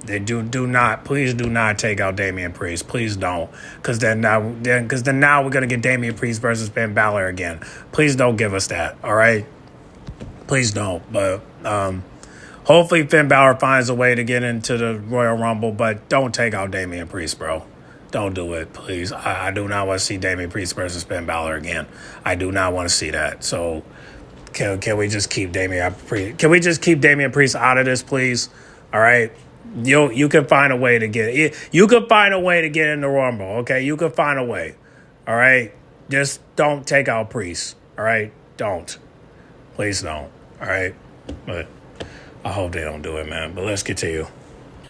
Please do not take out Damian Priest. Please don't, because then now we're gonna get Damian Priest versus Finn Balor again. Please don't give us that. All right, please don't. But hopefully Finn Balor finds a way to get into the Royal Rumble, but don't take out Damian Priest, bro. Don't do it, please. I do not want to see Damian Priest versus Finn Balor again. I do not want to see that. So can we just keep Damian Priest? Can we just keep Damian Priest out of this, please? All right. You can find a way to get it. You can find a way to get in the Rumble. Okay, you can find a way. All right. Just don't take out Priest. All right. Don't. Please don't. All right. But I hope they don't do it, man. But let's continue.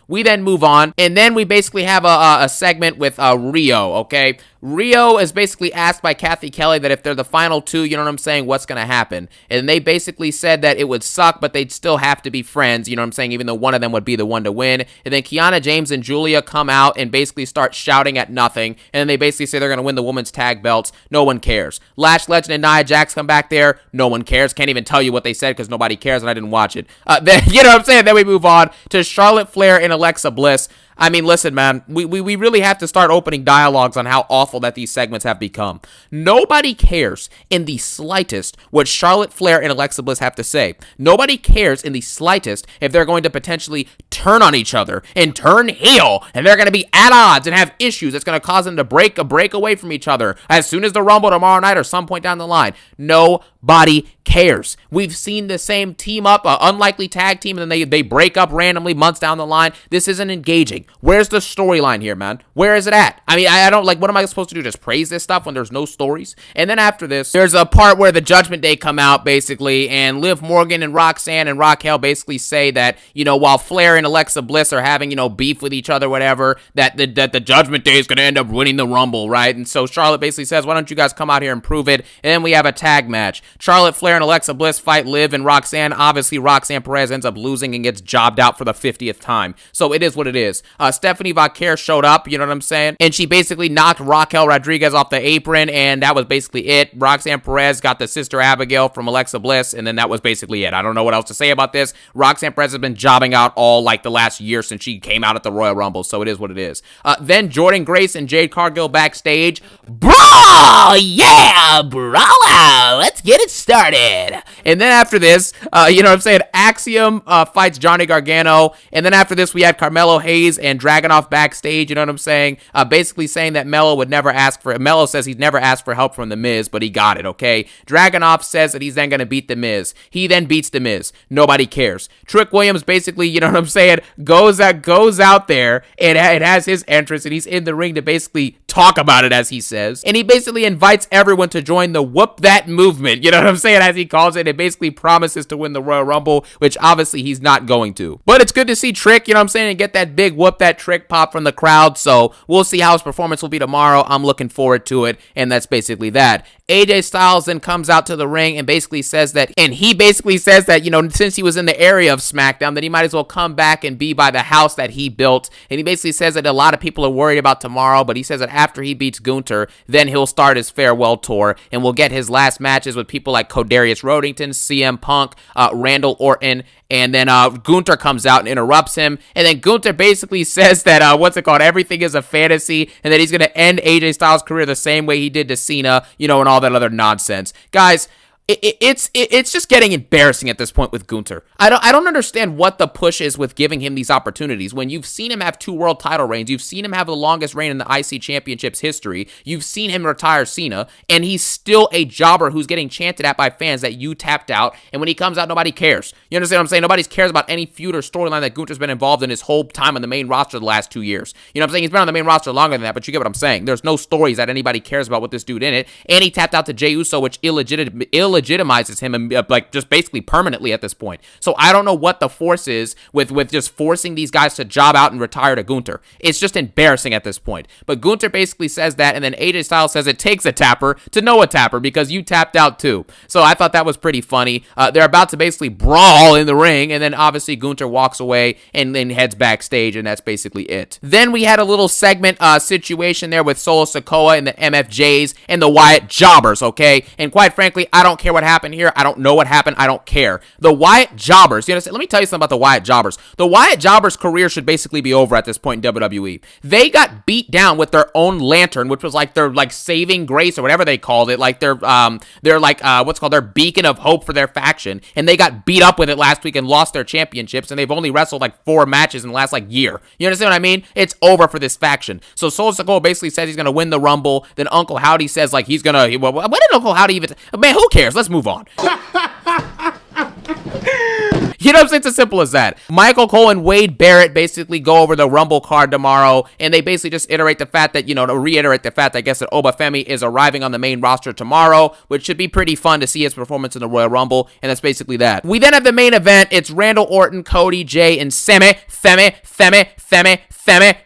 We then move on, and then we basically have a segment with Rio, okay? Rio is basically asked by Kathy Kelly that if they're the final two, you know what I'm saying, what's going to happen? And they basically said that it would suck, but they'd still have to be friends, you know what I'm saying, even though one of them would be the one to win. And then Kiana James and Julia come out and basically start shouting at nothing, and then they basically say they're going to win the women's tag belts. No one cares. Lash Legend and Nia Jax come back there. No one cares. Can't even tell you what they said because nobody cares, and I didn't watch it. Then, you know what I'm saying? Then we move on to Charlotte Flair and Alexa Bliss. I mean, listen, man, we really have to start opening dialogues on how awful that these segments have become. Nobody cares in the slightest what Charlotte Flair and Alexa Bliss have to say. Nobody cares in the slightest if they're going to potentially turn on each other and turn heel, and they're going to be at odds and have issues that's going to cause them to break away from each other as soon as the Rumble tomorrow night or some point down the line. Nobody cares. cares? We've seen the same team up, unlikely tag team, and then they break up randomly months down the line. This isn't engaging. Where's the storyline here, man? Where is it at? I mean, I don't, like, what am I supposed to do? Just praise this stuff when there's no stories? And then after this, there's a part where the Judgment Day come out, basically, and Liv Morgan and Roxanne and Raquel basically say that, you know, while Flair and Alexa Bliss are having, you know, beef with each other, whatever, that the Judgment Day is going to end up winning the Rumble, right? And so Charlotte basically says, why don't you guys come out here and prove it? And then we have a tag match. Charlotte Flair and Alexa Bliss fight Liv and Roxanne. Obviously, Roxanne Perez ends up losing and gets jobbed out for the 50th time. So it is what it is. Stephanie Vaquer showed up, you know what I'm saying? And she basically knocked Raquel Rodriguez off the apron, and that was basically it. Roxanne Perez got the Sister Abigail from Alexa Bliss, and then that was basically it. I don't know what else to say about this. Roxanne Perez has been jobbing out all, like, the last year since she came out at the Royal Rumble, so it is what it is. Then Jordynne Grace and Jade Cargill backstage. Brawl! Yeah! Brawl out! Let's get it started! And then after this, you know what I'm saying, Axiom fights Johnny Gargano, and then after this we had Carmelo Hayes and Dragunov backstage, you know what I'm saying? Basically saying that Melo says he'd never asked for help from The Miz, but he got it, okay? Dragunov says that he's then gonna beat The Miz. He then beats The Miz. Nobody cares. Trick Williams basically, you know what I'm saying, goes out there, and it has his entrance, and he's in the ring to basically talk about it, as he says. And he basically invites everyone to join the Whoop That movement, you know what I'm saying, as he calls it. It basically promises to win the Royal Rumble, which obviously he's not going to. But it's good to see Trick, you know what I'm saying, and get that big Whoop That Trick pop from the crowd. So we'll see how his performance will be tomorrow. I'm looking forward to it, and that's basically that. AJ Styles then comes out to the ring and basically says that, you know, since he was in the area of SmackDown, that he might as well come back and be by the house that he built. And he basically says that a lot of people are worried about tomorrow, but he says that after he beats Gunther, then he'll start his farewell tour, and we'll get his last matches with people like Codarius Rodington, CM Punk, Randall Orton, and then Gunther comes out and interrupts him, and then Gunther basically says that, everything is a fantasy, and that he's going to end AJ Styles' career the same way he did to Cena, you know, and all that other nonsense. Guys, it's just getting embarrassing at this point with Gunther. I don't understand what the push is with giving him these opportunities when you've seen him have 2 world title reigns, you've seen him have the longest reign in the IC Championships history, you've seen him retire Cena, and he's still a jobber who's getting chanted at by fans that you tapped out, and when he comes out, nobody cares. You understand what I'm saying? Nobody cares about any feud or storyline that Gunther's been involved in his whole time on the main roster the last 2 years. You know what I'm saying? He's been on the main roster longer than that, but you get what I'm saying. There's no stories that anybody cares about with this dude in it, and he tapped out to Jey Uso, which illegitimizes him and like just basically permanently at this point. So I don't know what the force is with just forcing these guys to job out and retire to Gunther. It's just embarrassing at this point. But Gunther basically says that, and then AJ Styles says it takes a tapper to know a tapper because you tapped out too. So I thought that was pretty funny. They're about to basically brawl in the ring, and then obviously Gunther walks away and then heads backstage, and that's basically it. Then we had a little segment situation there with Solo Sikoa and the MFJs and the Wyatt Jobbers, okay? And quite frankly, I don't care what happened here. I don't know what happened. I don't care. The Wyatt Jobbers, you know, let me tell you something about the Wyatt Jobbers. The Wyatt Jobbers' career should basically be over at this point in WWE. They got beat down with their own lantern, which was like their like saving grace or whatever they called it, like their their beacon of hope for their faction, and they got beat up with it last week and lost their championships, and they've only wrestled like 4 matches in the last like year. You understand what I mean? It's over for this faction. So Solo Sikoa basically says he's gonna win the Rumble. Then Uncle Howdy says like he's gonna. What did Uncle Howdy even? Man, who cares? Let's move on. You know what I'm saying? It's as simple as that. Michael Cole and Wade Barrett basically go over the Rumble card tomorrow, and they basically just reiterate the fact that, I guess, that Obafemi is arriving on the main roster tomorrow, which should be pretty fun to see his performance in the Royal Rumble, and that's basically that. We then have the main event. It's Randall Orton, Cody, Jay, and Femi,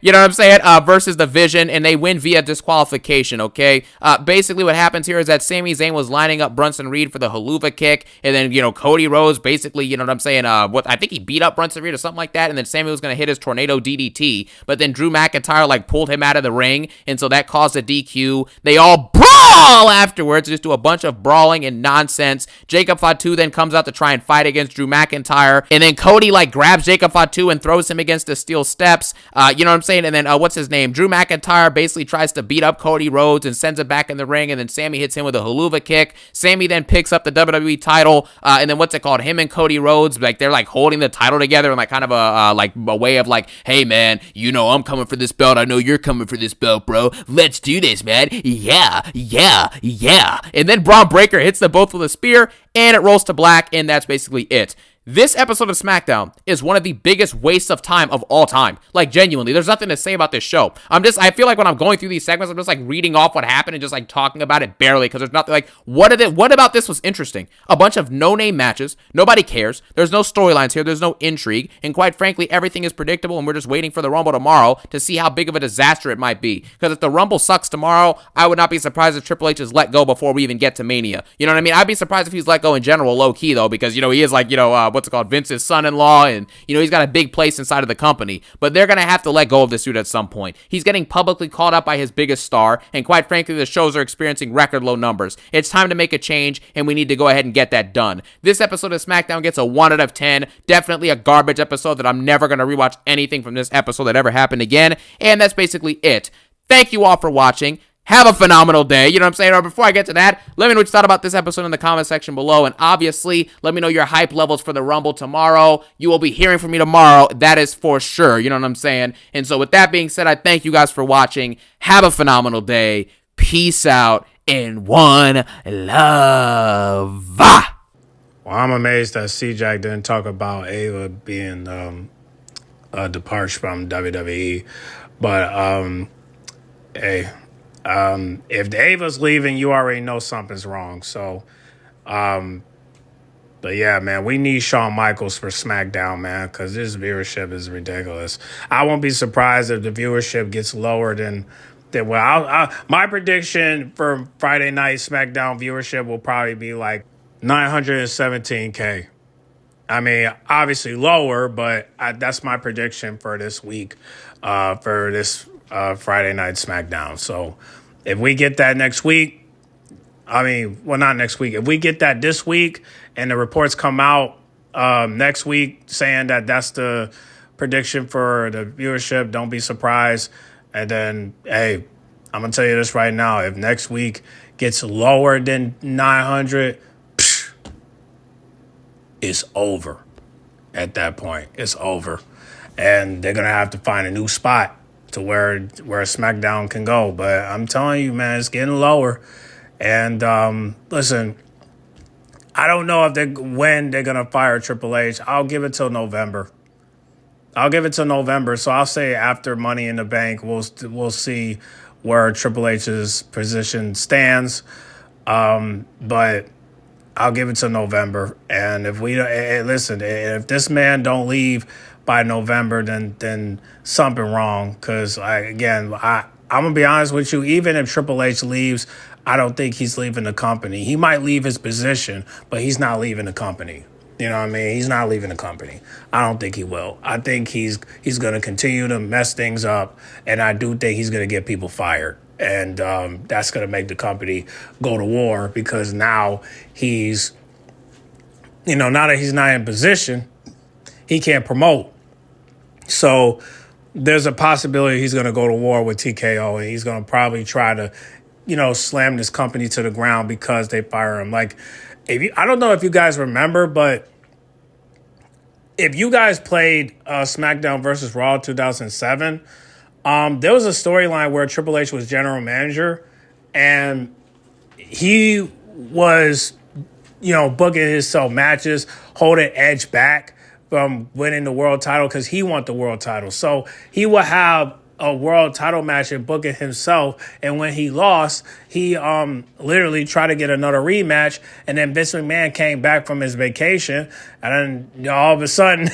you know what I'm saying, versus The Vision, and they win via disqualification, okay? Basically what happens here is that Sami Zayn was lining up Brunson Reed for the haluva kick, and then, Cody Rhodes basically, you know what I'm saying, I think he beat up Brunson Reed or something like that, and then Sami was going to hit his tornado DDT, but then Drew McIntyre, like, pulled him out of the ring, and so that caused a DQ. They all brawl afterwards, just do a bunch of brawling and nonsense. Jacob Fatu then comes out to try and fight against Drew McIntyre, and then Cody, like, grabs Jacob Fatu and throws him against the steel steps, you know what I'm saying, and then, what's his name? Drew McIntyre basically tries to beat up Cody Rhodes and sends him back in the ring, and then Sami hits him with a haluva kick. Sami then picks up the WWE title, and then him and Cody Rhodes, like, they're, like, holding the title together in, like, kind of a way of, like, hey, man, I'm coming for this belt. I know you're coming for this belt, bro. Let's do this, man. Yeah. yeah. And then Braun Breaker hits them both with a spear, and it rolls to black, and that's basically it. This episode of SmackDown is one of the biggest wastes of time of all time. Like, genuinely, there's nothing to say about this show. I feel like when I'm going through these segments, I'm just like reading off what happened and just like talking about it barely, because there's nothing like, what about this was interesting? A bunch of no-name matches. Nobody cares. There's no storylines here. There's no intrigue. And quite frankly, everything is predictable, and we're just waiting for the Rumble tomorrow to see how big of a disaster it might be. Because if the Rumble sucks tomorrow, I would not be surprised if Triple H is let go before we even get to Mania. You know what I mean? I'd be surprised if he's let go in general, low-key, though, because, you know, he is like, you know, what's it called, Vince's son-in-law, and, you know, he's got a big place inside of the company. But they're going to have to let go of this dude at some point. He's getting publicly called out by his biggest star, and quite frankly, the shows are experiencing record low numbers. It's time to make a change, and we need to go ahead and get that done. This episode of SmackDown gets a 1 out of 10. Definitely a garbage episode that I'm never going to rewatch anything from this episode that ever happened again. And that's basically it. Thank you all for watching. Have a phenomenal day. You know what I'm saying? Or before I get to that, let me know what you thought about this episode in the comment section below. And obviously, let me know your hype levels for the Rumble tomorrow. You will be hearing from me tomorrow. That is for sure. You know what I'm saying? And so with that being said, I thank you guys for watching. Have a phenomenal day. Peace out and one love. Well, I'm amazed that CJAX didn't talk about Ava being a departure from WWE. But, hey, if Ava's leaving, you already know something's wrong. So, but yeah, man, we need Shawn Michaels for SmackDown, man, because this viewership is ridiculous. I won't be surprised if the viewership gets lower than my prediction for Friday night SmackDown viewership will probably be like 917K. I mean, obviously lower, but that's my prediction for this week, for this Friday night SmackDown. So if we get that next week, not next week. If we get that this week and the reports come out next week saying that that's the prediction for the viewership, don't be surprised. And then, hey, I'm going to tell you this right now. If next week gets lower than 900, it's over. At that point, it's over. And they're going to have to find a new spot to where SmackDown can go. But I'm telling you, man, it's getting lower. And listen, I don't know when they're going to fire Triple H. I'll give it till November. So I'll say after Money in the Bank, we'll see where Triple H's position stands. But I'll give it to November. And if if this man don't leave by November, then something wrong. Because I'm gonna be honest with you. Even if Triple H leaves, I don't think he's leaving the company. He might leave his position, but he's not leaving the company. You know what I mean? He's not leaving the company. I don't think he will. I think he's going to continue to mess things up, and I do think he's going to get people fired. And that's going to make the company go to war because now he's, now that he's not in position, he can't promote. So there's a possibility he's going to go to war with TKO, and he's going to probably try to, slam this company to the ground because they fire him. Like, I don't know if you guys remember, but if you guys played SmackDown versus Raw 2007, there was a storyline where Triple H was general manager, and he was, booking himself matches, holding Edge back from winning the world title because he wanted the world title. So he would have a world title match and book it himself, and when he lost, he literally tried to get another rematch, and then Vince McMahon came back from his vacation, and then all of a sudden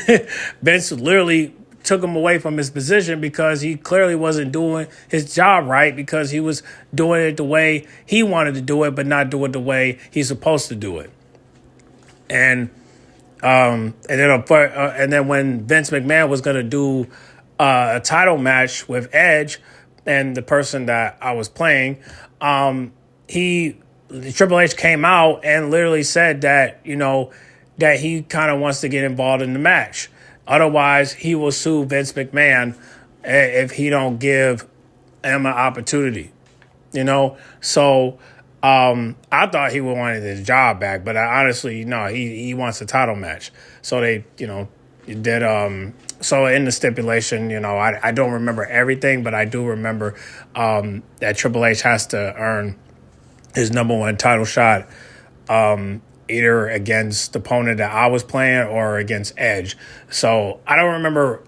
Vince literally took him away from his position because he clearly wasn't doing his job right, because he was doing it the way he wanted to do it but not do it the way he's supposed to do it. And then when Vince McMahon was going to do a title match with Edge and the person that I was playing, Triple H came out and literally said that, that he kind of wants to get involved in the match. Otherwise, he will sue Vince McMahon if he don't give him an opportunity, So I thought he would want his job back, but honestly, no, he wants a title match. So they, did so in the stipulation, I don't remember everything, but I do remember that Triple H has to earn his number one title shot, either against the opponent that I was playing or against Edge. So I don't remember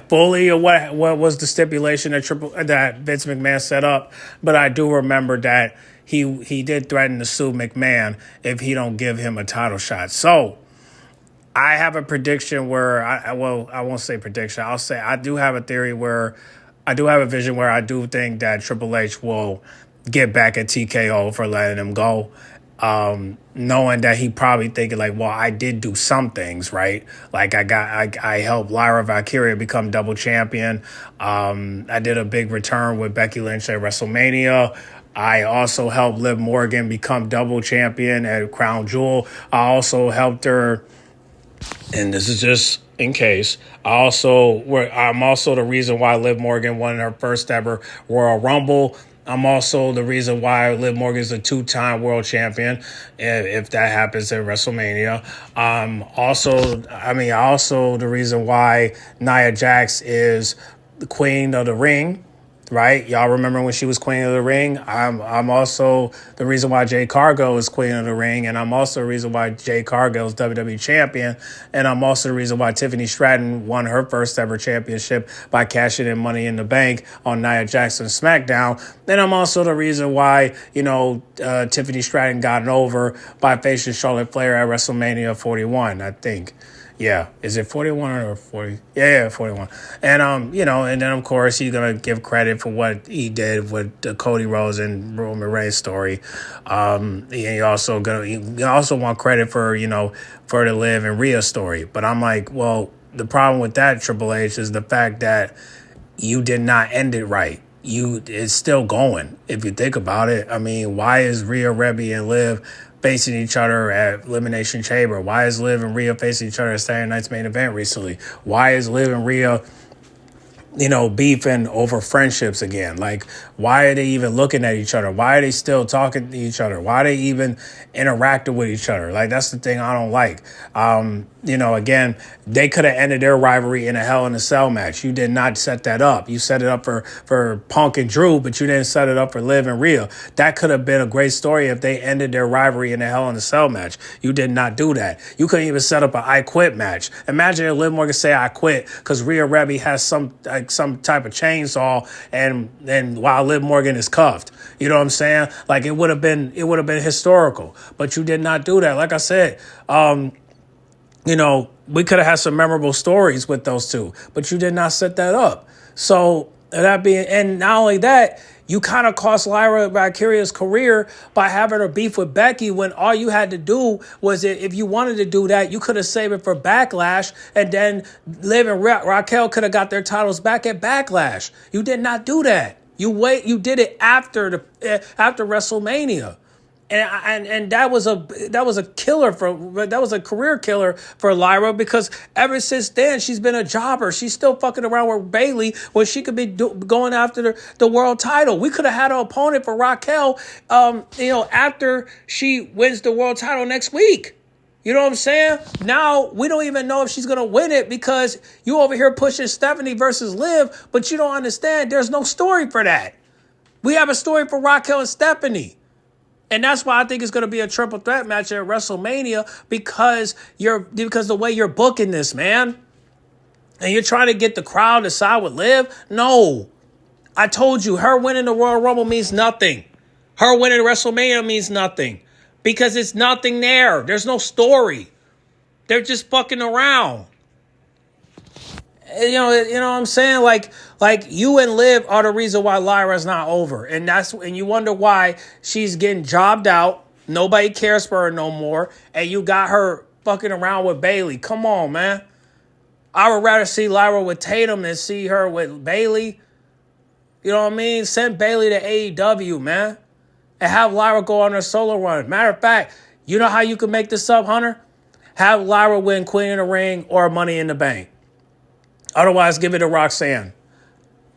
fully what was the stipulation that Vince McMahon set up, but I do remember that he did threaten to sue McMahon if he don't give him a title shot. So I have a prediction where I won't say prediction. I'll say I do have a theory where I do have a vision where I do think that Triple H will get back at TKO for letting him go. Knowing that he probably thinking like, well, I did do some things, right? Like I helped Lyra Valkyria become double champion. I did a big return with Becky Lynch at WrestleMania. I also helped Liv Morgan become double champion at Crown Jewel. I also helped her, and this is just in case, I'm also the reason why Liv Morgan won her first ever Royal Rumble. I'm also the reason why Liv Morgan is a 2-time world champion, if that happens at WrestleMania. Also the reason why Nia Jax is the queen of the ring, right? Y'all remember when she was queen of the ring? I'm also the reason why Jade Cargill is queen of the ring, and I'm also the reason why Jade Cargill is WWE champion, and I'm also the reason why Tiffany Stratton won her first ever championship by cashing in Money in the Bank on Nia Jax's Smackdown, and I'm also the reason why Tiffany Stratton got over by facing Charlotte Flair at WrestleMania 41, I think. Yeah, is it 41 or 40? Yeah, 41. And and then of course he's gonna give credit for what he did with the Cody Rhodes and Roman Reigns story. He also want credit for for the Liv and Rhea story. But I'm like, well, the problem with that, Triple H, is the fact that you did not end it right. It's still going. If you think about it, I mean, why is Rhea, Rebby, and Liv facing each other at Elimination Chamber? Why is Liv and Rhea facing each other at Saturday Night's Main Event recently? Why is Liv and Rhea, beefing over friendships again? Like, why are they even looking at each other? Why are they still talking to each other? Why are they even interacting with each other? Like, that's the thing I don't like. Again, they could have ended their rivalry in a Hell in a Cell match. You did not set that up. You set it up for Punk and Drew, but you didn't set it up for Liv and Rhea. That could have been a great story if they ended their rivalry in a Hell in a Cell match. You did not do that. You couldn't even set up an I Quit match. Imagine if Liv Morgan say I quit because Rhea Rebby has some type of chainsaw and while Liv Morgan is cuffed. You know what I'm saying? Like, it would have been historical. But you did not do that. Like I said, we could have had some memorable stories with those two, but you did not set that up. So and not only that, you kind of cost Lyra Valkyria's career by having her beef with Becky when all you had to do was, if you wanted to do that, you could have saved it for Backlash, and then Liv and Raquel could have got their titles back at Backlash. You did not do that. You did it after WrestleMania. And that was a career killer for Lyra, because ever since then she's been a jobber. She's still fucking around with Bayley when she could be going after the world title. We could have had an opponent for Raquel, after she wins the world title next week. You know what I'm saying? Now we don't even know if she's gonna win it because you over here pushing Stephanie versus Liv, but you don't understand. There's no story for that. We have a story for Raquel and Stephanie. And that's why I think it's going to be a triple threat match at WrestleMania, because the way you're booking this, man. And you're trying to get the crowd to side with Liv. No. I told you, her winning the Royal Rumble means nothing. Her winning WrestleMania means nothing. Because it's nothing there. There's no story. They're just fucking around. You know what I'm saying? Like you and Liv are the reason why Lyra's not over. And you wonder why she's getting jobbed out. Nobody cares for her no more. And you got her fucking around with Bayley. Come on, man. I would rather see Lyra with Tatum than see her with Bayley. You know what I mean? Send Bayley to AEW, man. And have Lyra go on her solo run. Matter of fact, you know how you can make this up, Hunter? Have Lyra win Queen of the Ring or Money in the Bank. Otherwise, give it to Roxanne.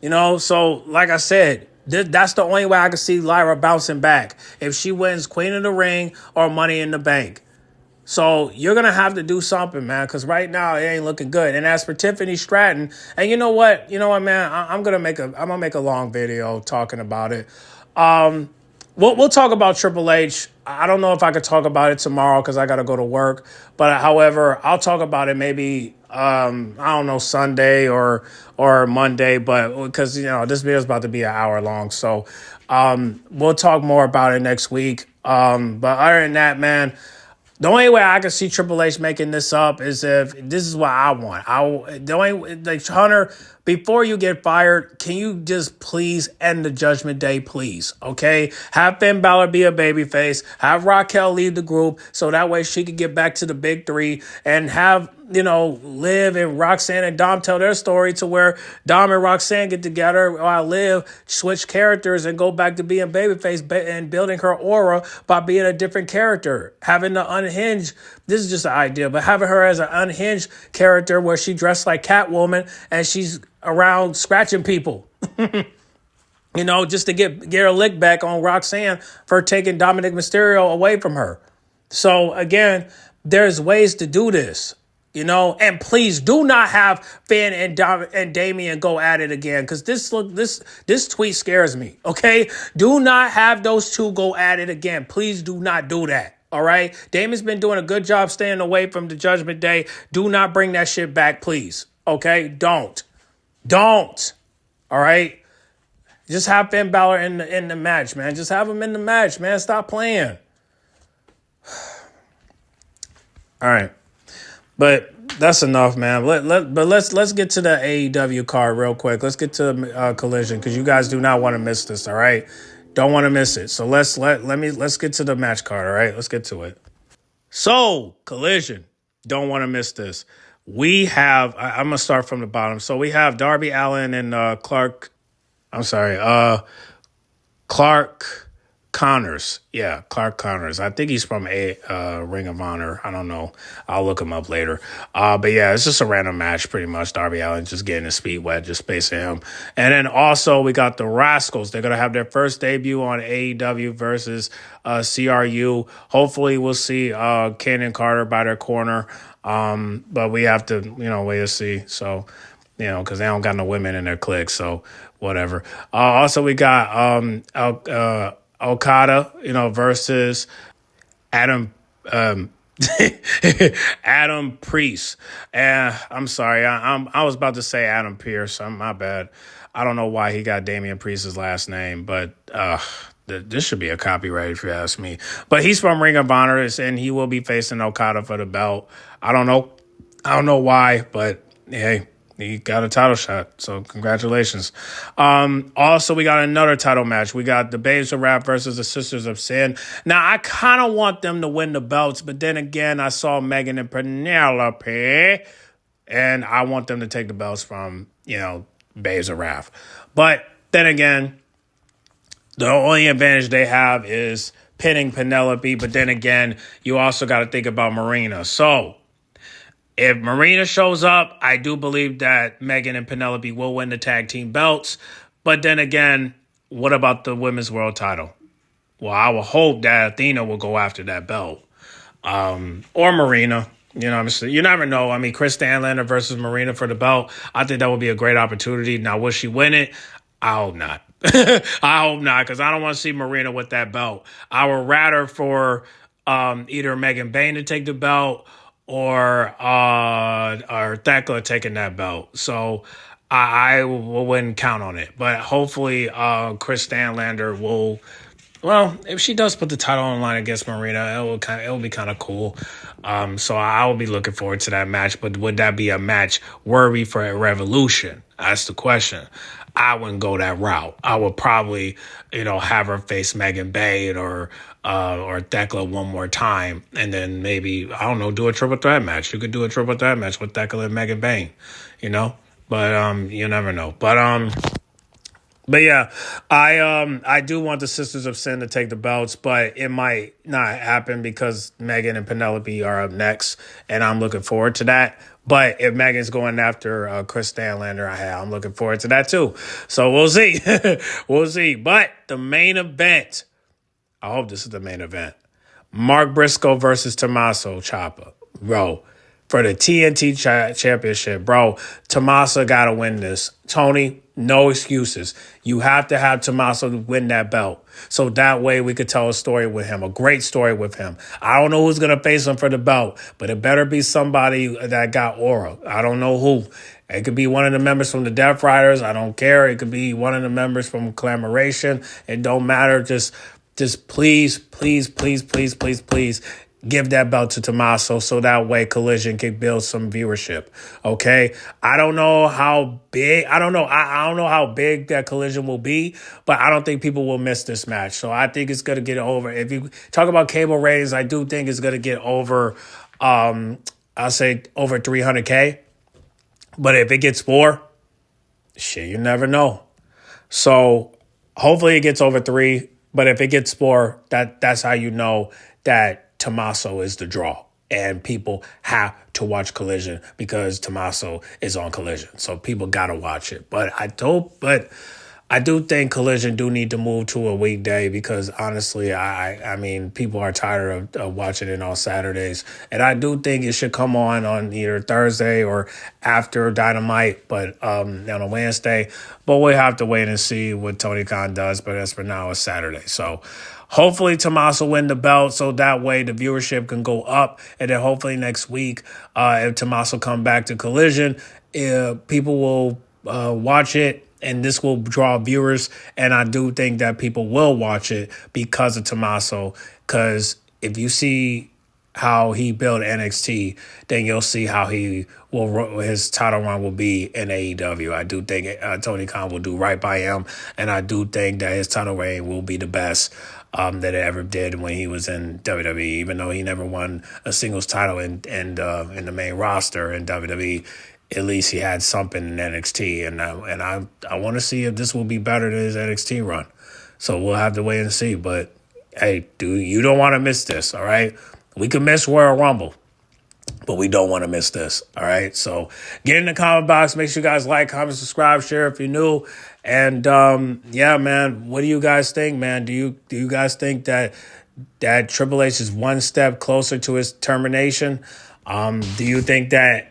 So like I said, that's the only way I can see Lyra bouncing back. If she wins Queen of the Ring or Money in the Bank. So you're going to have to do something, man, because right now it ain't looking good. And as for Tiffany Stratton, and you know what, man, I'm going to make a long video talking about it. we'll talk about Triple H. I don't know if I could talk about it tomorrow because I got to go to work. But however, I'll talk about it maybe I don't know, Sunday or Monday. But because this video is about to be an hour long, so we'll talk more about it next week. But other than that, man. The only way I can see Triple H making this up is if this is what I want. Hunter, before you get fired, can you just please end the Judgment Day, please? Okay? Have Finn Balor be a babyface. Have Raquel lead the group so that way she can get back to the big three and have, Liv and Roxanne and Dom tell their story to where Dom and Roxanne get together while Liv switch characters and go back to being babyface and building her aura by being a different character. Having the unhinged, this is just an idea, but having her as an unhinged character where she dressed like Catwoman and she's around scratching people. Just to get her lick back on Roxanne for taking Dominic Mysterio away from her. So again, there's ways to do this. And please do not have Finn and Damian go at it again, because this tweet scares me. Okay, do not have those two go at it again. Please do not do that. All right, Damian's been doing a good job staying away from the Judgment Day. Do not bring that shit back, please. Okay, don't. All right, just have Finn Balor in the match, man. Just have him in the match, man. Stop playing. All right. But that's enough, man. Let's get to the AEW card real quick. Let's get to Collision because you guys do not want to miss this. All right, don't want to miss it. So let's get to the match card. All right, let's get to it. So Collision, don't want to miss this. We have. I'm gonna start from the bottom. So we have Darby Allin and Clark. I'm sorry, Clark Connors. Yeah, Clark Connors. I think he's from a Ring of Honor. I don't know. I'll look him up later. But yeah, it's just a random match pretty much. Darby Allin just getting his feet wet, just facing him. And then also we got the Rascals. They're going to have their first debut on AEW versus CRU. Hopefully we'll see Canyon Carter by their corner. But we have to, wait to see. So, because they don't got no women in their clique. So whatever. Also we got Okada, versus Adam Adam Priest. And I'm sorry, I was about to say Adam Pearce. My bad. I don't know why he got Damian Priest's last name, but this should be a copyright if you ask me. But he's from Ring of Honor, and he will be facing Okada for the belt. I don't know why, but hey. He got a title shot, so congratulations. Also, we got another title match. We got the Babes of Wrath versus the Sisters of Sin. Now, I kind of want them to win the belts, but then again, I saw Megan and Penelope, and I want them to take the belts from, Babes of Wrath. But then again, the only advantage they have is pinning Penelope, but then again, you also got to think about Marina. So, if Marina shows up, I do believe that Megan and Penelope will win the tag team belts. But then again, what about the women's world title? Well, I will hope that Athena will go after that belt. Or Marina. You never know. I mean, Chris Stanlander versus Marina for the belt. I think that would be a great opportunity. Now, will she win it? I hope not. I hope not, because I don't want to see Marina with that belt. I would rather for either Megan Bayne to take the belt or Thekla taking that belt. So I wouldn't count on it. But hopefully Chris Stanlander will, well, if she does put the title on the line against Marina, it will be kind of cool. So I will be looking forward to that match. But would that be a match worthy for a Revolution? That's the question. I wouldn't go that route. I would probably, have her face Megan Bayne or Thekla one more time, and then maybe, I don't know, do a triple threat match. You could do a triple threat match with Thekla and Megan Bayne, But you never know. But yeah, I do want the Sisters of Sin to take the belts, but it might not happen because Megan and Penelope are up next, and I'm looking forward to that. But if Megan's going after Chris Stanlander, I'm looking forward to that too. So we'll see. We'll see. But the main event, I hope this is the main event. Mark Briscoe versus Tommaso Ciampa. Bro, for the TNT championship, bro. Tommaso got to win this. Tony, no excuses. You have to have Tommaso win that belt. So that way we could tell a story with him, a great story with him. I don't know who's going to face him for the belt, but it better be somebody that got aura. I don't know who. It could be one of the members from the Death Riders. I don't care. It could be one of the members from Clamoration. It don't matter. Just please, please, please, please, please, please give that belt to Tommaso so that way Collision can build some viewership. Okay? I don't know how big how big that Collision will be, but I don't think people will miss this match. So I think it's gonna get over. If you talk about cable ratings, I do think it's gonna get over I'll say over 300K. But if it gets 4, shit, you never know. So hopefully it gets over 3. But if it gets 4, that's how you know that Tommaso is the draw. And people have to watch Collision because Tommaso is on Collision. So people got to watch it. But I do think Collision do need to move to a weekday because honestly, I mean, people are tired of watching it on Saturdays. And I do think it should come on either Thursday or after Dynamite, but on a Wednesday. But we'll have to wait and see what Tony Khan does. But as for now, it's Saturday. So hopefully Tommaso win the belt so that way the viewership can go up. And then hopefully next week, if Tommaso come back to Collision, people will watch it. And this will draw viewers. And I do think that people will watch it because of Tommaso. Because if you see how he built NXT, then you'll see how his title run will be in AEW. I do think Tony Khan will do right by him. And I do think that his title reign will be the best that it ever did when he was in WWE. Even though he never won a singles title in the main roster in WWE, at least he had something in NXT, and I want to see if this will be better than his NXT run. So we'll have to wait and see. But hey, you don't want to miss this, all right? We could miss Royal Rumble, but we don't want to miss this, all right? So get in the comment box. Make sure you guys like, comment, subscribe, share if you're new. And yeah, man, what do you guys think, man? Do you guys think that Triple H is one step closer to his termination? Do you think that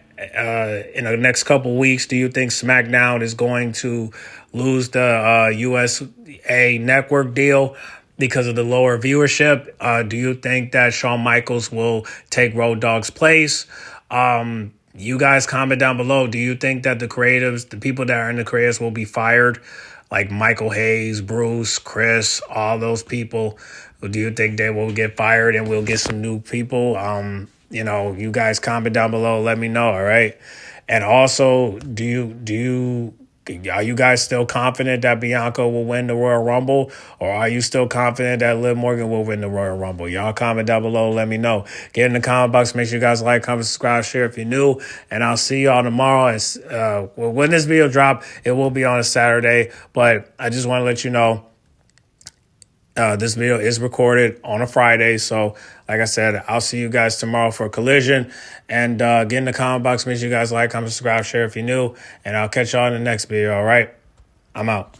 in the next couple weeks, do you think Smackdown is going to lose the USA network deal because of the lower viewership? Do you think that Shawn Michaels will take Road Dogg's place? You guys comment down below. Do you think that the creatives, the people that are in the creatives will be fired? Like Michael Hayes, Bruce, Chris, all those people. Do you think they will get fired and we'll get some new people? You guys comment down below. Let me know. All right. And also, are you guys still confident that Bianca will win the Royal Rumble? Or are you still confident that Liv Morgan will win the Royal Rumble? Y'all comment down below. Let me know. Get in the comment box. Make sure you guys like, comment, subscribe, share if you're new. And I'll see y'all tomorrow. When this video drop, it will be on a Saturday. But I just want to let you know, this video is recorded on a Friday. So, like I said, I'll see you guys tomorrow for Collision. And get in the comment box. Make sure you guys like, comment, subscribe, share if you're new. And I'll catch y'all in the next video, all right? I'm out.